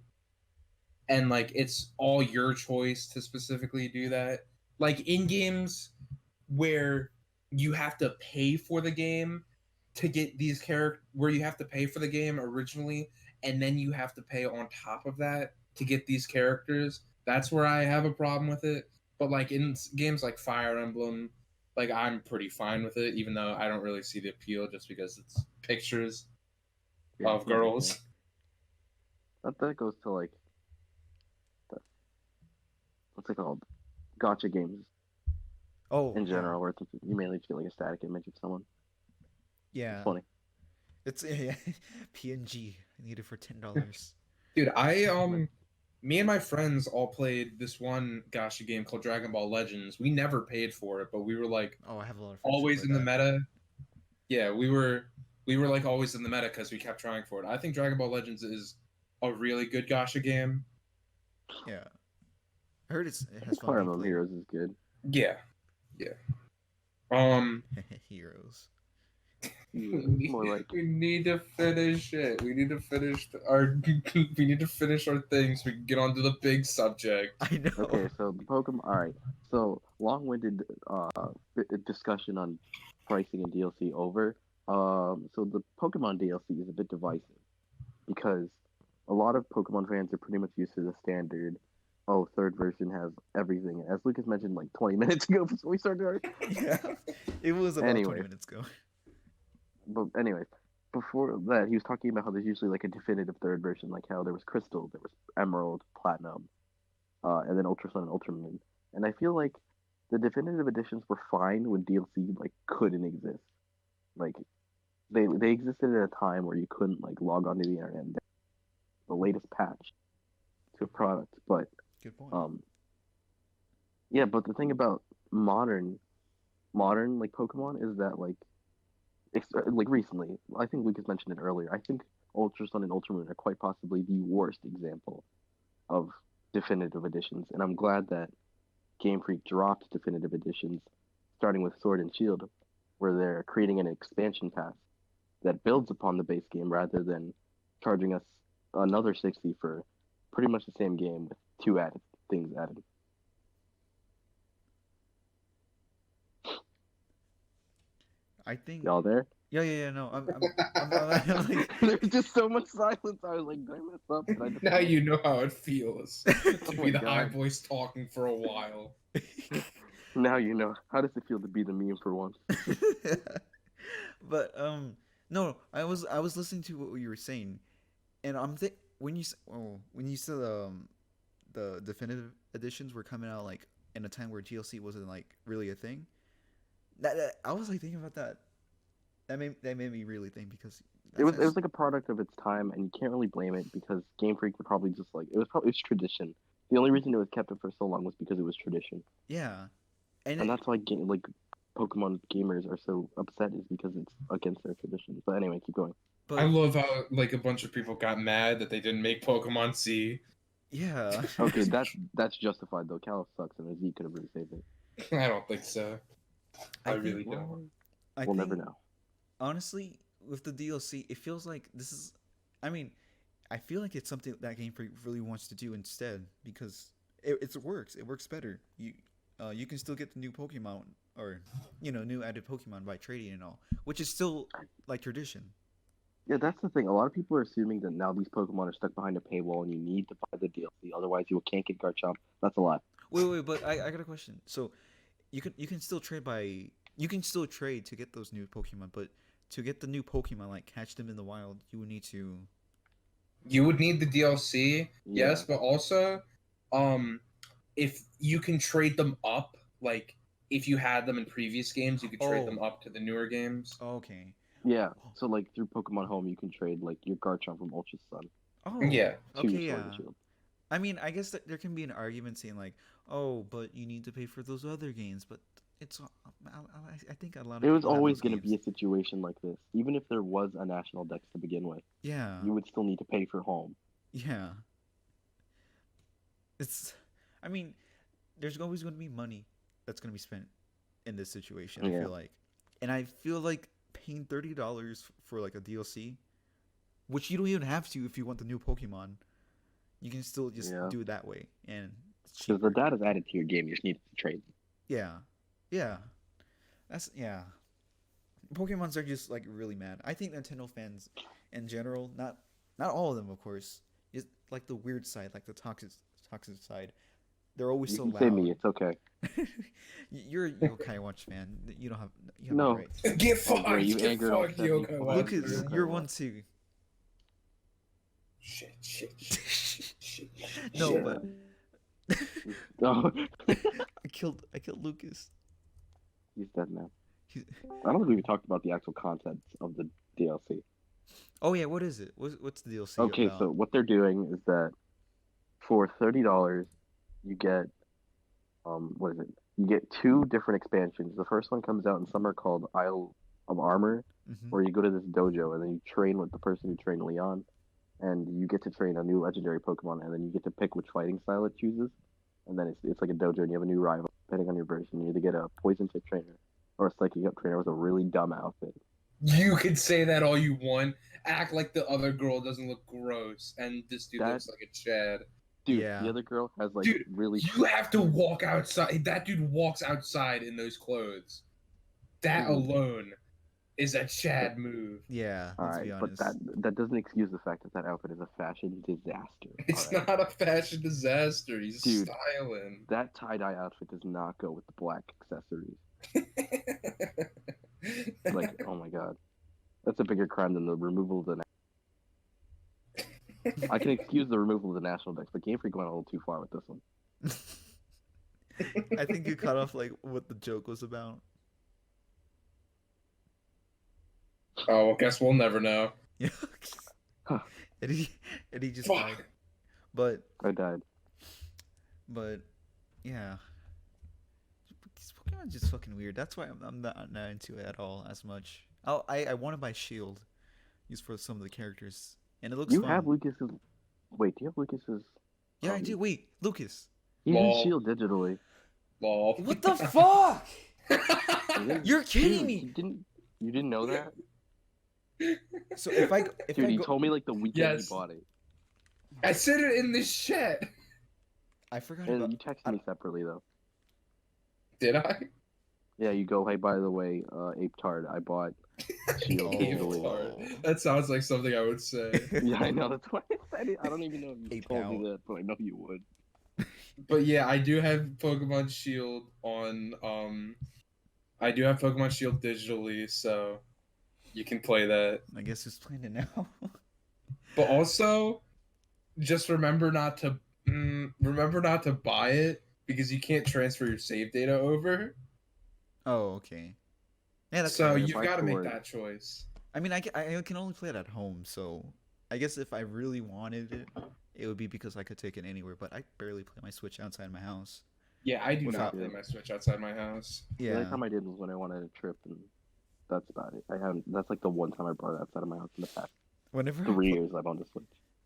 and like it's all your choice to specifically do that. Like in games where you have to pay for the game to get these characters, where you have to pay for the game originally and then you have to pay on top of that to get these characters, that's where I have a problem with it. But like in games like Fire Emblem, like I'm pretty fine with it, even though I don't really see the appeal just because it's pictures Yeah, of it's not the girls. same. That goes to like the, what's it called? Gotcha games Oh, in yeah, general, where you mainly just get like a static image of someone. It's yeah. funny. It's yeah, PNG. I need it for $10. Dude, But me and my friends all played this one gacha game called Dragon Ball Legends. We never paid for it, but we were like Oh, I have a lot of friends who always play in the that. meta. Yeah, we were like always in the meta because we kept trying for it. I think Dragon Ball Legends is a really good gacha game. Yeah, I heard it I has think fun Fire Emblem gameplay. Heroes is good. Yeah, yeah. Um, Heroes. Yeah, we it's more like we need to finish it. We need to finish our we need to finish our things. So we can get on to the big subject. I know. okay. So the Pokemon. All right. So long-winded discussion on pricing and DLC over. So the Pokemon DLC is a bit divisive because a lot of Pokemon fans are pretty much used to the standard. Oh, third version has everything. As Lucas mentioned like 20 minutes ago before we started. Yeah, it was about 20 Anyway, minutes ago. but anyways, before that, he was talking about how there's usually like a definitive third version, like how there was Crystal, there was Emerald, Platinum, and then Ultra Sun and Ultra Moon. And I feel like the definitive editions were fine when DLC like couldn't exist. Like they existed at a time where you couldn't like log onto the internet and the latest patch to a product. But Good point. yeah, but the thing about modern like Pokemon is that like like recently. I think Lucas mentioned it earlier. I think Ultra Sun and Ultra Moon are quite possibly the worst example of definitive editions, and I'm glad that Game Freak dropped definitive editions, starting with Sword and Shield, where they're creating an expansion pass that builds upon the base game rather than charging us another 60 for pretty much the same game with two added things added. I think. Y'all there? Yeah. No, I'm like. There's just so much silence. I was like, did I mess up? Did I Now you know how it feels to Oh be my the high God. voice talking for a while. Now you know. How does it feel to be the meme for once? But no, I was listening to what you were saying, and when you said the definitive editions were coming out like in a time where DLC wasn't like really a thing. That I was like thinking about that. That made me really think because It was like a product of its time, and you can't really blame it because Game Freak were probably just like it was tradition. The only reason it was kept up for so long was because it was tradition, yeah, and and that's why Pokemon gamers are so upset is because it's against their tradition. But anyway, keep going. I but love how like a bunch of people got mad that they didn't make Pokemon C. yeah, Okay, that's justified though. Kalos sucks, and Z could have really saved it. I don't think so. I think- really don't. Well, I we'll think never know. honestly with the DLC, it feels like this is. I mean, I feel like it's something that Game Freak really wants to do instead because it works. It works better. You can still get the new Pokemon or new added Pokemon by trading and all, which is still like tradition. Yeah, that's the thing. A lot of people are assuming that now these Pokemon are stuck behind a paywall and you need to buy the DLC, otherwise you can't get Garchomp. That's a lie. Wait, but I got a question. So you can still trade to get those new Pokemon, but to get the new Pokemon like catch them in the wild, you would need to. You would need the DLC, yes, Yeah. but also, if you can trade them up, like if you had them in previous games, you could trade them Oh. up to the newer games. Okay. Yeah. So like through Pokemon Home, you can trade like your Garchomp from Ultra Sun Oh. Yeah. to Okay. your Sword Yeah. and Shield. I mean, I guess that there can be an argument saying like, oh, but you need to pay for those other games, but it's. I think a lot of It was people have always those going to be a games. situation like this. Even if there was a national dex to begin with, Yeah. you would still need to pay for Home. Yeah. It's. I mean, there's always going to be money that's going to be spent in this situation. I Yeah. feel like, and I feel like paying $30 for like a DLC, which you don't even have to if you want the new Pokemon. You can still just Yeah. do it that way, and it's Because the cheaper. data's added to your game, you just need to trade. Yeah, yeah, yeah. Pokemon's are just like really mad. I think Nintendo fans, in general, not all of them, of course, is like the weird side, like the toxic side. They're always You so can say me, loud. it's okay. You're a Yokai Watch fan. You have No. no right. Get Oh, fucked! great, you Get angered all fucked, 70 Yokai fucking Watch. Lucas, Yokai you're Watch. one too. Shit. No, shit. but Oh, I killed Lucas. he's dead now. He- I don't think we even talked about the actual contents of the DLC. Oh yeah, what is it? What's the DLC Okay, about? so what they're doing is that for $30, you get what is it? You get two different expansions. The first one comes out in summer called Isle of Armor, Mhm. where you go to this dojo and then you train with the person who trained Leon, and you get to train a new legendary Pokemon, and then you get to pick which fighting style it chooses, and then it's like a dojo, and you have a new rival depending on your version. You either get a poison type trainer or a psychic up trainer with a really dumb outfit. You can say that all you want. Act like the other girl doesn't look gross, and this dude That- looks like a Chad. Dude, Yeah. the other girl has like Dude, really. You have to walk outside. That dude walks outside in those clothes. That Mhm. alone is a Chad move. Yeah, All let's right, be but honest. that doesn't excuse the fact that that outfit is a fashion disaster. It's all right? not a fashion disaster. He's Dude. styling. That tie-dye outfit does not go with the black accessories. Like, oh my god, that's a bigger crime than the removal of the. I can excuse the removal of the national dex, but Game Freak went a little too far with this one. I think you cut off like what the joke was about. Oh, well, guess we'll never know. Yeah. Huh. and he just Fuck. died. But I died. yeah. These Pokemon just fucking weird. That's why I'm not into it at all as much. I want to buy Shield, used for some of the characters, and it looks You fun. have Lucas's. Wait, do you have Lucas's? Yeah, I do. Wait, Lucas. He has Lol. Shield digitally. Lol. What the fuck? You didn't- You're kidding Dude, me. You didn't know that? So if I Dude, he go, told me like the weekend Yes. he bought it. I said it in the chat. I forgot And about. you texted me separately though. Did I? Yeah, you go, hey, by the way, Ape Tard, I bought Shield Oh. digitally. Tard. That sounds like something I would say. Yeah, I know, that's why I said it. I don't even know if you Ape told out. me that, but I know you would. But yeah, I do have Pokemon Shield on. I do have Pokemon Shield digitally, so you can play that. I guess who's playing it now? But also, just remember not to buy it because you can't transfer your save data over. Oh, okay. Yeah, that's So fair. you've I got to make scored. that choice. I mean, I can only play it at home, so I guess if I really wanted it, it would be because I could take it anywhere. But I barely play my Switch outside my house. Yeah, I do What's not up, play dude? my Switch outside my house. The Yeah. only time I did was when I wanted a trip, and that's about it. I haven't. That's like the one time I brought it outside of my house in the past Whenever I 3 play, years I've owned a Switch.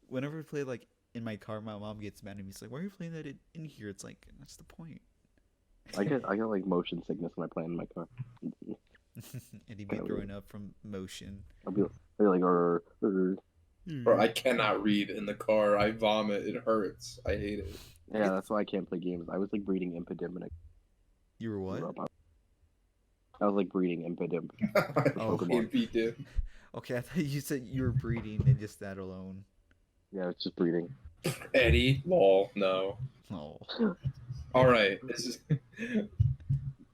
whenever I play like in my car, my mom gets mad at me. She's like, "Why are you playing that in here?" It's like, that's the point. I get like motion sickness when I play in my car. And he'd be Kinda throwing up from motion. I'll be like, Bro, I cannot read in the car. I vomit. It hurts. I hate it. Yeah, that's why I can't play games. I was like breeding impidem and You were what? I was like breeding impidem. Oh, Pokemon. Okay, I thought you said you were breeding and just that alone. Yeah, it's just breeding. Eddie, lol, no. Oh. All right, this is.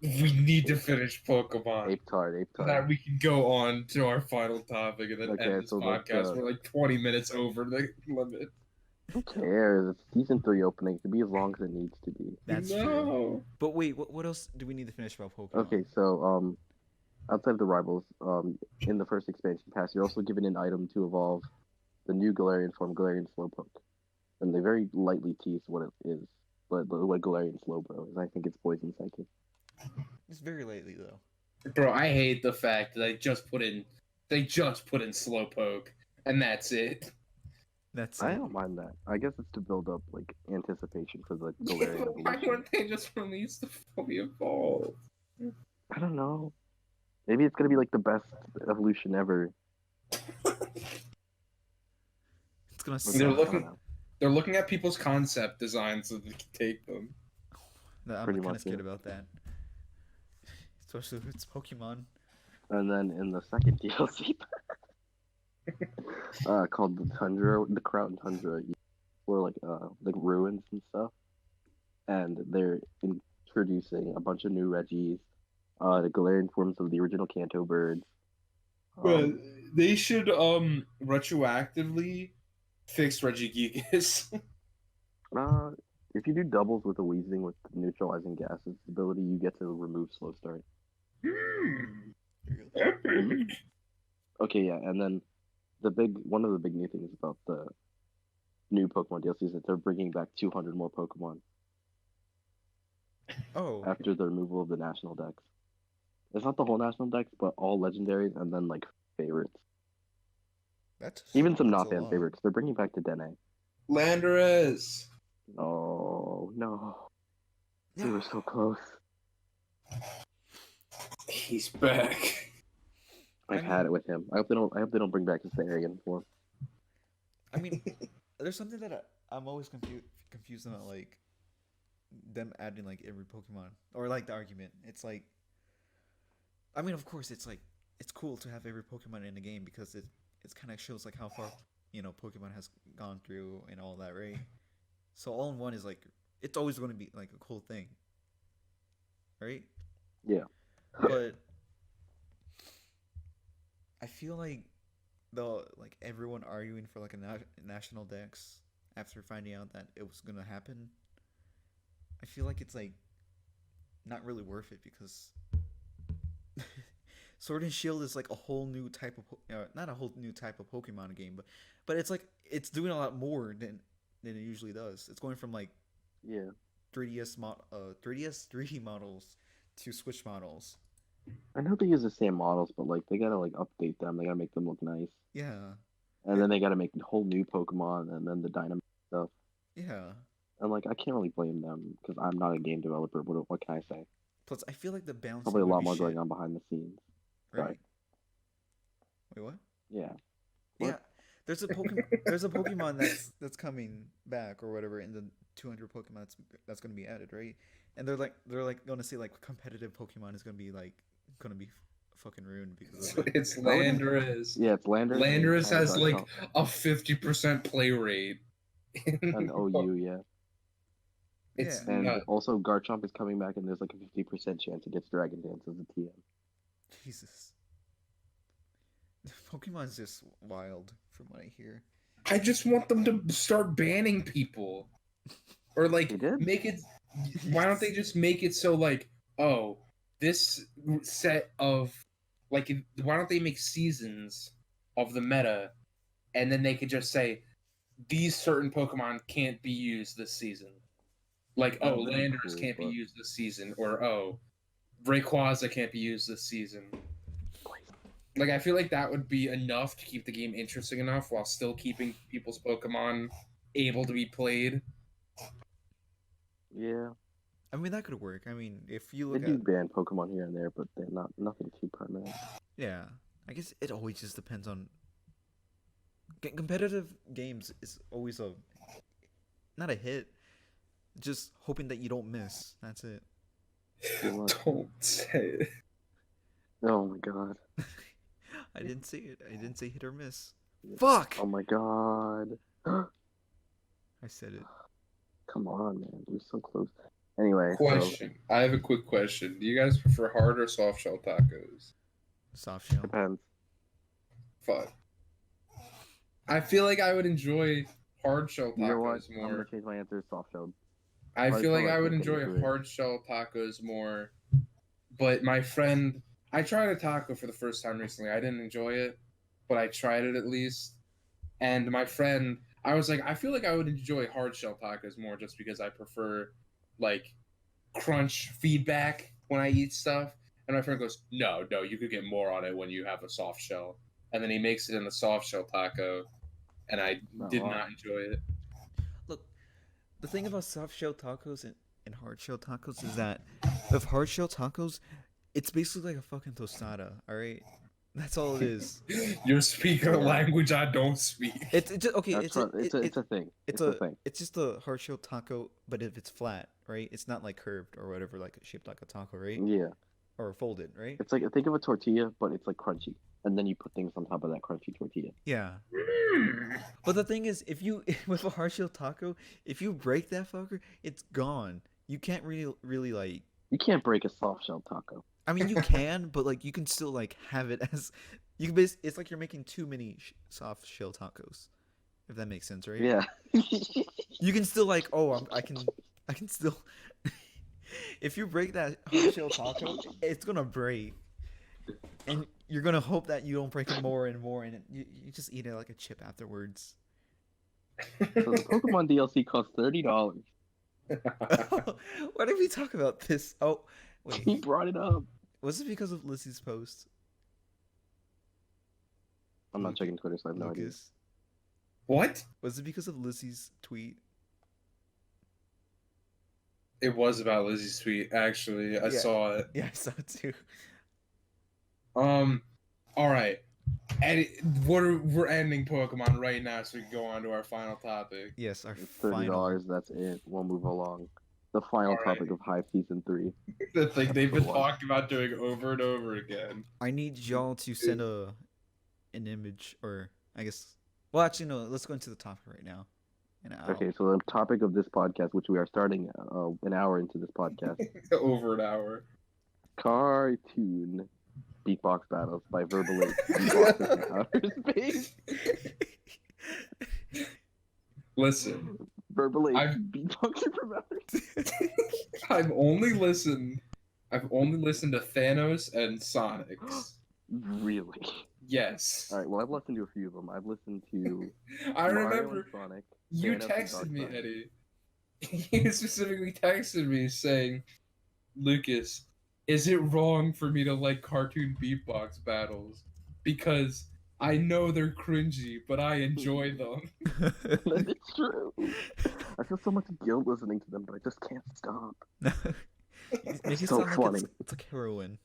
We need to finish Pokemon. Ape Tard. So that we can go on to our final topic and then Okay, end this so let's, podcast. We're like 20 minutes over the limit. Who cares? It's season 3 opening. It can be as long as it needs to be. That's true. no. But wait, what else do we need to finish about Pokemon? Okay, so outside of the rivals, in the first expansion pass, you're also given an item to evolve the new Galarian form, Galarian Slowpoke, and they very lightly tease what it is, but what Galarian Slowbro is. I think it's Poison Psychic. It's very lately though. Bro, I hate the fact that they just put in Slowpoke and that's it. That's I it. don't mind that. I guess it's to build up like anticipation for the Galarian Why evolution. wouldn't they just release the fully evolved? I don't know. Maybe it's gonna be like the best evolution ever. It's gonna But They're I suck. don't looking- know. They're looking at people's concept designs so they can take them. No, I'm Pretty kind of much, scared yeah. about that. Especially if it's Pokemon. And then in the second DLC, called the Tundra, the Crown Tundra, or like ruins and stuff, and they're introducing a bunch of new Reggies, the Galarian forms of the original Kanto birds. But they should retroactively fix Regigigas. If you do doubles with a Weezing with neutralizing gases ability, you get to remove slow start. Epic. Okay, yeah, and then one of the big new things about the new Pokemon DLC is that they're bringing back 200 more Pokemon Oh, after the removal of the national dex. It's not the whole national dex, but all legendaries and then like favorites. that's Even some that's not a fan lot. favorites. They're bringing back the Dene. Landorus. Oh no, we were so close. He's back. I've had it with him. I hope they don't bring back his Therian form. I mean, there's something that I'm always confused about, like them adding like every Pokemon or like the argument. It's like, I mean, of course, it's like it's cool to have every Pokemon in the game because it kind of shows like how far Pokemon has gone through and all that, right? So all in one is like it's always going to be like a cool thing, right? Yeah. But I feel like everyone arguing for like a national dex after finding out that it was gonna happen, I feel like it's like not really worth it because Sword and Shield is like a whole new type of not a whole new type of Pokemon game, but it's like it's doing a lot more than it usually does. It's going from like Yeah. 3DS 3D models to Switch models. I know they use the same models, but like they gotta like update them. They gotta make them look nice, Yeah, and then they gotta make a whole new Pokemon, and then the dynamic stuff. yeah. And like I can't really blame them because I'm not a game developer. What can I say? Plus, I feel like the Probably bouncing a would lot be more shit, going on behind the scenes. Sorry. right? Wait, what? Yeah. Yeah, What? there's a Pokemon. There's a Pokemon that's coming back or whatever in the 200 Pokemon that's gonna be added, right? And they're like gonna say like competitive Pokemon is gonna be fucking ruined because of it. It's That would be- Landorus. Yeah, it's Landers Landorus and has like Garchomp a 50% play rate. and OU, yeah. Yeah, It's And nuts. also Garchomp is coming back, and there's like a 50% chance it gets Dragon Dance as a TM. Jesus. Pokemon's just wild from what I hear. I just want them to start banning people. Or They like did? make it why don't they just make it so like, oh, this set of like why don't they make seasons of the meta and then they could just say these certain Pokemon can't be used this season. Like, oh, That'd be Landers cool, can't be but- used this season, or oh, Rayquaza can't be used this season. Like, I feel like that would be enough to keep the game interesting enough while still keeping people's Pokemon able to be played. Yeah. I mean, that could work. I mean, if you They look do at, ban Pokemon here and there, but they're not nothing too permanent. yeah, I guess it always just depends on. Competitive games is always not a hit, just hoping that you don't miss. That's it. Don't say it. Oh my god. I didn't say it. I didn't say hit or miss. Fuck! Oh my god. I said it. Come on, man. We're so close. Anyway, Question. I have a quick question. Do you guys prefer hard or soft shell tacos? Soft so shell. depends. Fuck. I feel like I would enjoy hard shell You know what? tacos I'm gonna more. change my answer to soft shell. I Hard feel like shell, I I would can't get enjoy into it. hard shell tacos more. But my friend, I tried a taco for the first time recently. I didn't enjoy it, but I tried it at least. And my friend, I was like, I feel like I would enjoy hard shell tacos more just because I prefer like crunch feedback when I eat stuff. And my friend goes, no, you could get more on it when you have a soft shell. And then he makes it in the soft shell taco, and I Not did a lot. not enjoy it. Look, the thing about soft shell tacos and hard shell tacos is that with hard shell tacos, it's basically like a fucking tostada. All right, that's all it is. You're speaking a language I don't speak. It's just okay. That's it's a thing. It's a thing. It's just a hard shell taco, but if it's flat, right? It's not like curved or whatever, like shaped like a taco, right? Yeah. Or folded, right? It's like think of a tortilla, but it's like crunchy, and then you put things on top of that crunchy tortilla. Yeah. But the thing is, if you with a hard shell taco, if you break that fucker, it's gone. You can't really like. You can't break a soft shell taco. I mean, you can, but like you can still like have it as you can. It's like you're making too many soft shell tacos, if that makes sense, right? Yeah. You can still like, oh, I can still. If you break that hard shell taco, it's gonna break, and you're gonna hope that you don't break it more and more, and you just eat it like a chip afterwards. So the Pokemon DLC costs $30. Why did we talk about this? Oh, He wait, brought it up. was it because of Lizzie's post? I'm not checking Twitter, so I have no idea. Lucas, What? was it because of Lizzie's tweet? It was about Lizzie's tweet, actually. I Yeah. saw it. Yeah, I saw it too. All right. And we're ending Pokemon right now, so we can go on to our final topic. Yes, our It's final. $30. That's it. We'll move along. The final All right. topic of Hive Season 3. The thing they've been What? talking about doing over and over again. I need y'all to send an image, or I guess. Well, actually, no. Let's go into the topic right now. And Okay, so the topic of this podcast, which we are starting an hour into this podcast, Over an hour. cartoon beatbox battles by Verbal 8 Beatboxers in Outer Space. Listen, Verbal 8 I've- Beatboxer from Outer Space. I've only listened to Thanos and Sonic's. Really? Yes. Alright, well, I've listened to a few of them. I've listened to I Mario remember and Sonic. you Thanos and texted me, Darkseid. Eddie. You specifically texted me saying, Lucas, is it wrong for me to like cartoon beatbox battles? Because I know they're cringy, but I enjoy them. It's true. I feel so much guilt listening to them, but I just can't stop. You make it So sound like funny. it's like heroin.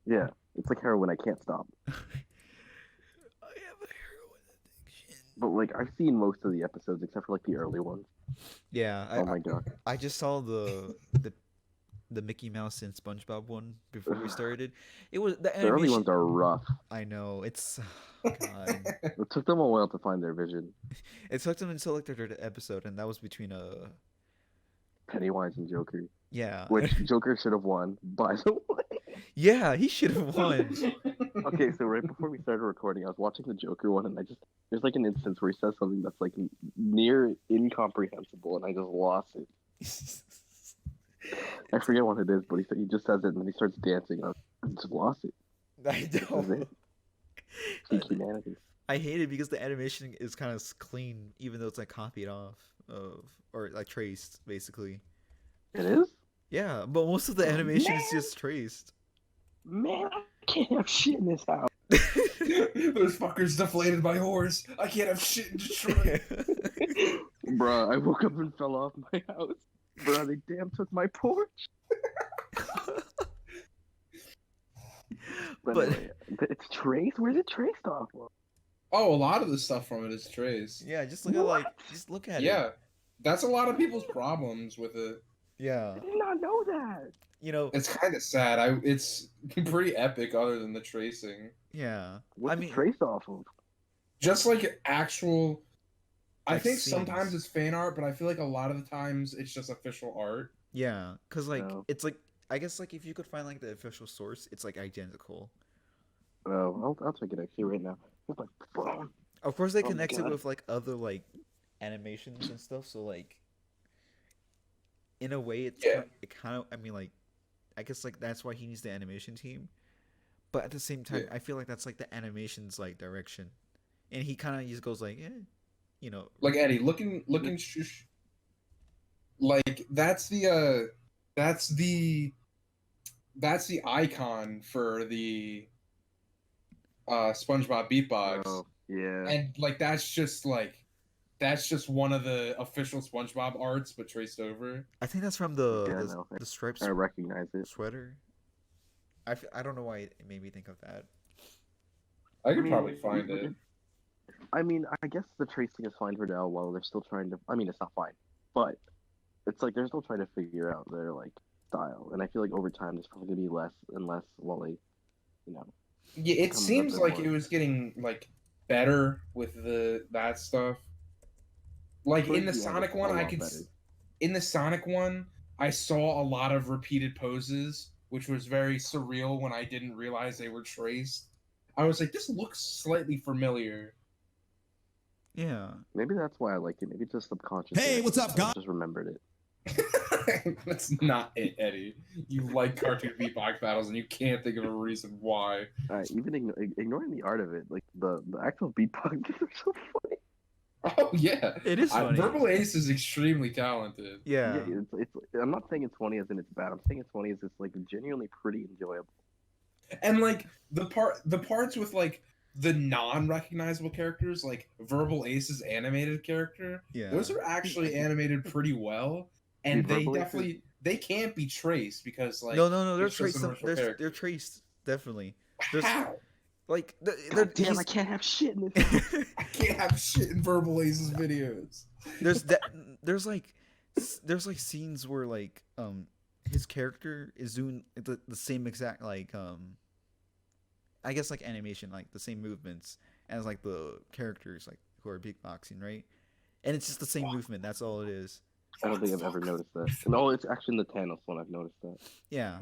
Yeah, it's like heroin. I can't stop. I have a heroin addiction. But like, I've seen most of the episodes except for like the early ones. Yeah, Oh my god. I just saw the Mickey Mouse and SpongeBob one before we started. It was the The early animation. ones are rough. I know it's God. It took them a while to find their vision. It took them until like the third episode, and that was between Pennywise and Joker, yeah which Joker should have won, by the way. yeah, he should have won. Okay, so right before we started recording, I was watching the Joker one, and there's like an instance where he says something that's like near incomprehensible, and I just lost it. I forget what it is, but he just says it, and then he starts dancing. I just lost it. I know. Peak humanity. I hate it because the animation is kind of clean, even though it's like copied off of or like traced, basically. It is? Yeah, but most of the animation is Man. just traced. Man, I can't have shit in this house. Those fuckers deflated my horse. I can't have shit in Detroit. Bruh, I woke up and fell off my house. Bruh, they damn took my porch. But anyway, it's traced? Where's it traced off of? Oh, a lot of the stuff from it is traced. Yeah, just look at just look at it. Yeah, that's a lot of people's problems with it. Yeah. I did not know that. You know, It's kind of sad. It's pretty epic, other than the tracing. yeah. What's I mean, it traced off of? Just like actual. I Like think scenes. sometimes it's fan art, but I feel like a lot of the times it's just official art. yeah, cuz like No. it's like I guess like if you could find like the official source, it's like identical. Oh, I'll check it actually right now. It's like, phone. Of course they Oh my connect it God. with like other like animations and stuff, so like in a way it's Yeah. it kind of I mean like I guess like that's why he needs the animation team. But at the same time, Yeah. I feel like that's like the animation's like direction. And he kind of just goes like, you know, Like Eddie, looking, like that's the icon for the SpongeBob beatbox, Oh, yeah. and like that's just one of the official SpongeBob arts, but traced over. I think that's from Yeah, I know. the stripes I recognize it. sweater. I don't know why it made me think of that. I could mean, probably find it. I mean, I guess the tracing is fine for now while they're still trying to. I mean, it's not fine, but it's like they're still trying to figure out their like style, and I feel like over time there's probably gonna be less and less while they, you know. Yeah, it comes up seems with like more. it was getting like better with that stuff. Like in the Towards the end, Sonic it's a one, I lot could. better. In the Sonic one, I saw a lot of repeated poses, which was very surreal when I didn't realize they were traced. I was like, this looks slightly familiar. Yeah. Maybe that's why I liked it. Maybe just subconsciously. Hey, what's up, I guys? just remembered it. That's not it, Eddie. You like cartoon beatbox battles, and you can't think of a reason why. Even ignoring the art of it, like the actual beatbox are so funny. Oh yeah, It is funny. Verbal Ace is extremely talented. Yeah. It's. I'm not saying it's funny as in it's bad. I'm saying it's funny as it's like genuinely pretty enjoyable. And like the parts with like the non-recognizable characters, like Verbal Ace's animated character, Yeah. those are actually animated pretty well, and Dude, they Verbal Ace definitely they can't be traced because like no, they're it's just traced. an original They're character. traced definitely. There's How? like God damn, I can't have shit in this. I can't have shit in Verbal Ace's videos. there's like scenes where like his character is doing the same exact like I guess like animation, like the same movements as like the characters like who are beatboxing, right? And it's just the same movement. That's all it is. I don't think I've ever noticed that. No, it's actually in the Thanos one I've noticed that. Yeah.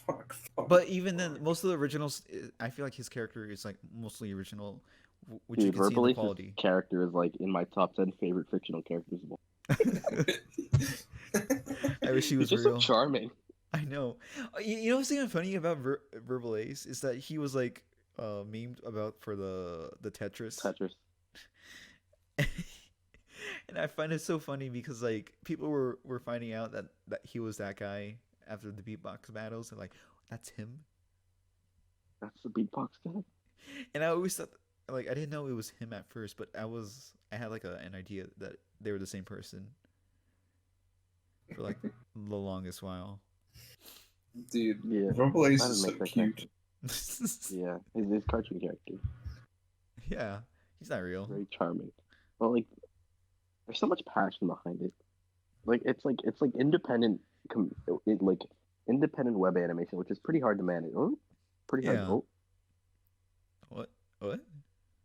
Fuck. But even then, most of the originals, I feel like his character is like mostly original, which you Dude, can see in Verbal the Ace's quality. character is like in my top 10 favorite fictional characters of all. I wish he He's was just real. so charming. I know. You know what's even funny about Verbal Ace is that he was like memed about for the Tetris. Tetris. And I find it so funny because like people were finding out that he was that guy after the beatbox battles. They're like, "That's him," That's the beatbox guy. and I always thought like I didn't know it was him at first, but I had like an idea that they were the same person for like the longest while. Dude, Yeah, Verbal Ace I is didn't so make that cute. Yeah, his cartoon character, Yeah, he's not real. very charming. But like, there's so much passion behind it. Like it's like independent, like independent web animation, which is pretty hard to manage. Oh, pretty hard. Yeah. Oh, What? What?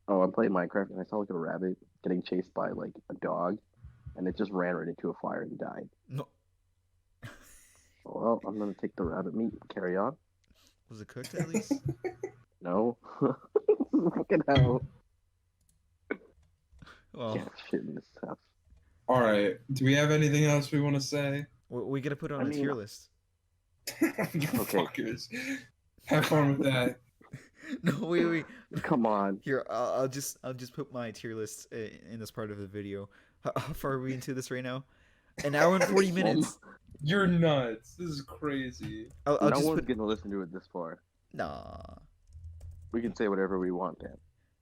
oh, I'm playing Minecraft and I saw like a rabbit getting chased by like a dog, and it just ran right into a fire and died. No. Well, I'm gonna take the rabbit meat. Carry on. Was it cooked at least? No. Fucking hell. Well, Can't shit in this house. All right. Do we have anything else we want to say? we gotta put it on I a mean- tier list. You fuckers. Have fun with that. No, wait. Come on. Here, I'll just put my tier list in this part of the video. How far are we into this right now? An hour and 40 minutes. You're nuts. This is crazy. I'll No just one's put. gonna listen to it this far. Nah. We can say whatever we want, Dan.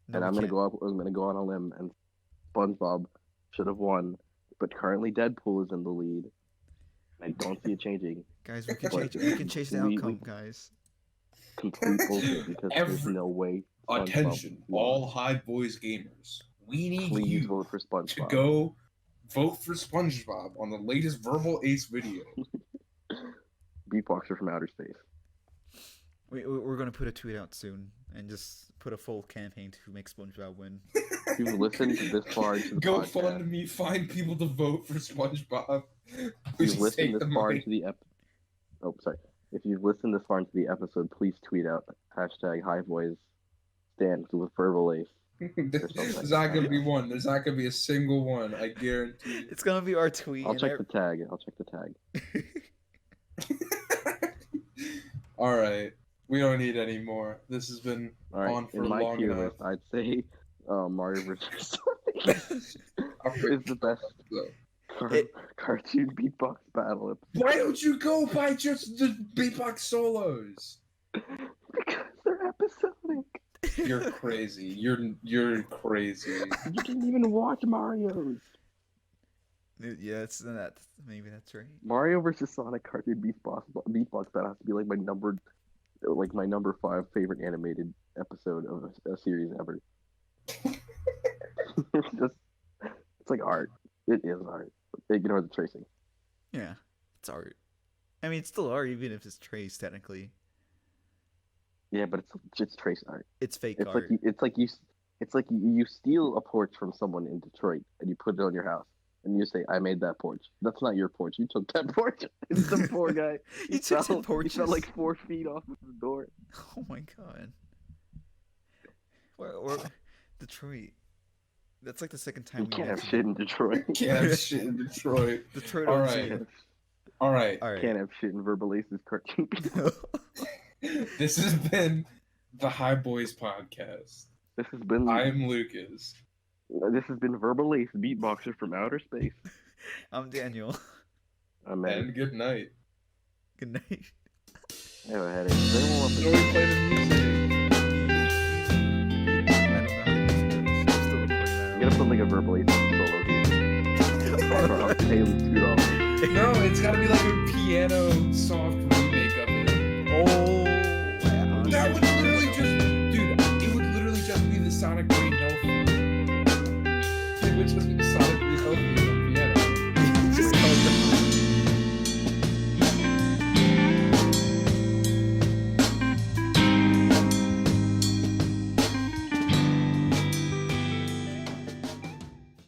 No, And we I'm gonna can't. go up. I'm gonna go on a limb, and SpongeBob should have won, but currently Deadpool is in the lead. I don't see it changing. Guys, we can But change. We can change the we- outcome, guys. Complete bullshit because there's Every- no way. SpongeBob Attention, won. all High Boys gamers. We need Please you vote for to SpongeBob. go vote for SpongeBob on the latest Verbal Ace video. Beatboxer from outer space. We're gonna put a tweet out soon and just put a full campaign to make SpongeBob win. If you've listened this far into the Go podcast, fund me, find people to vote for SpongeBob. if Please you've listened take the this far money. into the oh, sorry. If you've listened this far into the episode, please tweet out hashtag High Boys stands with Verbal Ace. There's not gonna be one. There's not gonna be a single one. I guarantee. It's gonna be our tweet. I'll and check the tag. I'll check the tag. All right, we don't need any more. This has been All right. on for In my long tier enough. list, I'd say Mario vs. Sonic is the best cartoon beatbox battle Why don't you go by just the beatbox solos? because they're episodic. You're crazy. You're crazy. You didn't even watch Mario's. Yeah, it's that. Maybe that's right. Mario vs. Sonic cartoon beatbox battle has to be like my number 5 favorite animated episode of a series ever. It's like art. It is art. Ignore the tracing. Yeah, it's art. I mean, it's still art, even if it's traced technically. Yeah, but it's trace art. It's fake It's art. like you steal a porch from someone in Detroit and you put it on your house and you say, "I made that porch." That's not your porch. You took that porch. It's the poor guy. You took the He porches. fell like 4 feet off of the door. Oh my god. Or Detroit. That's like the second time You we can't have mentioned shit in Detroit. Can't have shit in Detroit. Detroit. All OG. right. All right. All right. Can't have shit in Verbal Ace's cartoon. This has been the High Boys podcast. This has been I'm Lucas. Verbal Ace, beatboxer from outer space. I'm Daniel. I'm And good night. Good night. I have a headache. Does anyone want Shall we play the music? You gotta put like a Verbal Ace solo here. I'll pay him $2. No, it's gotta be like a piano soft remake of it. Oh, That would literally just, dude, it would literally just be the Sonic Brain Health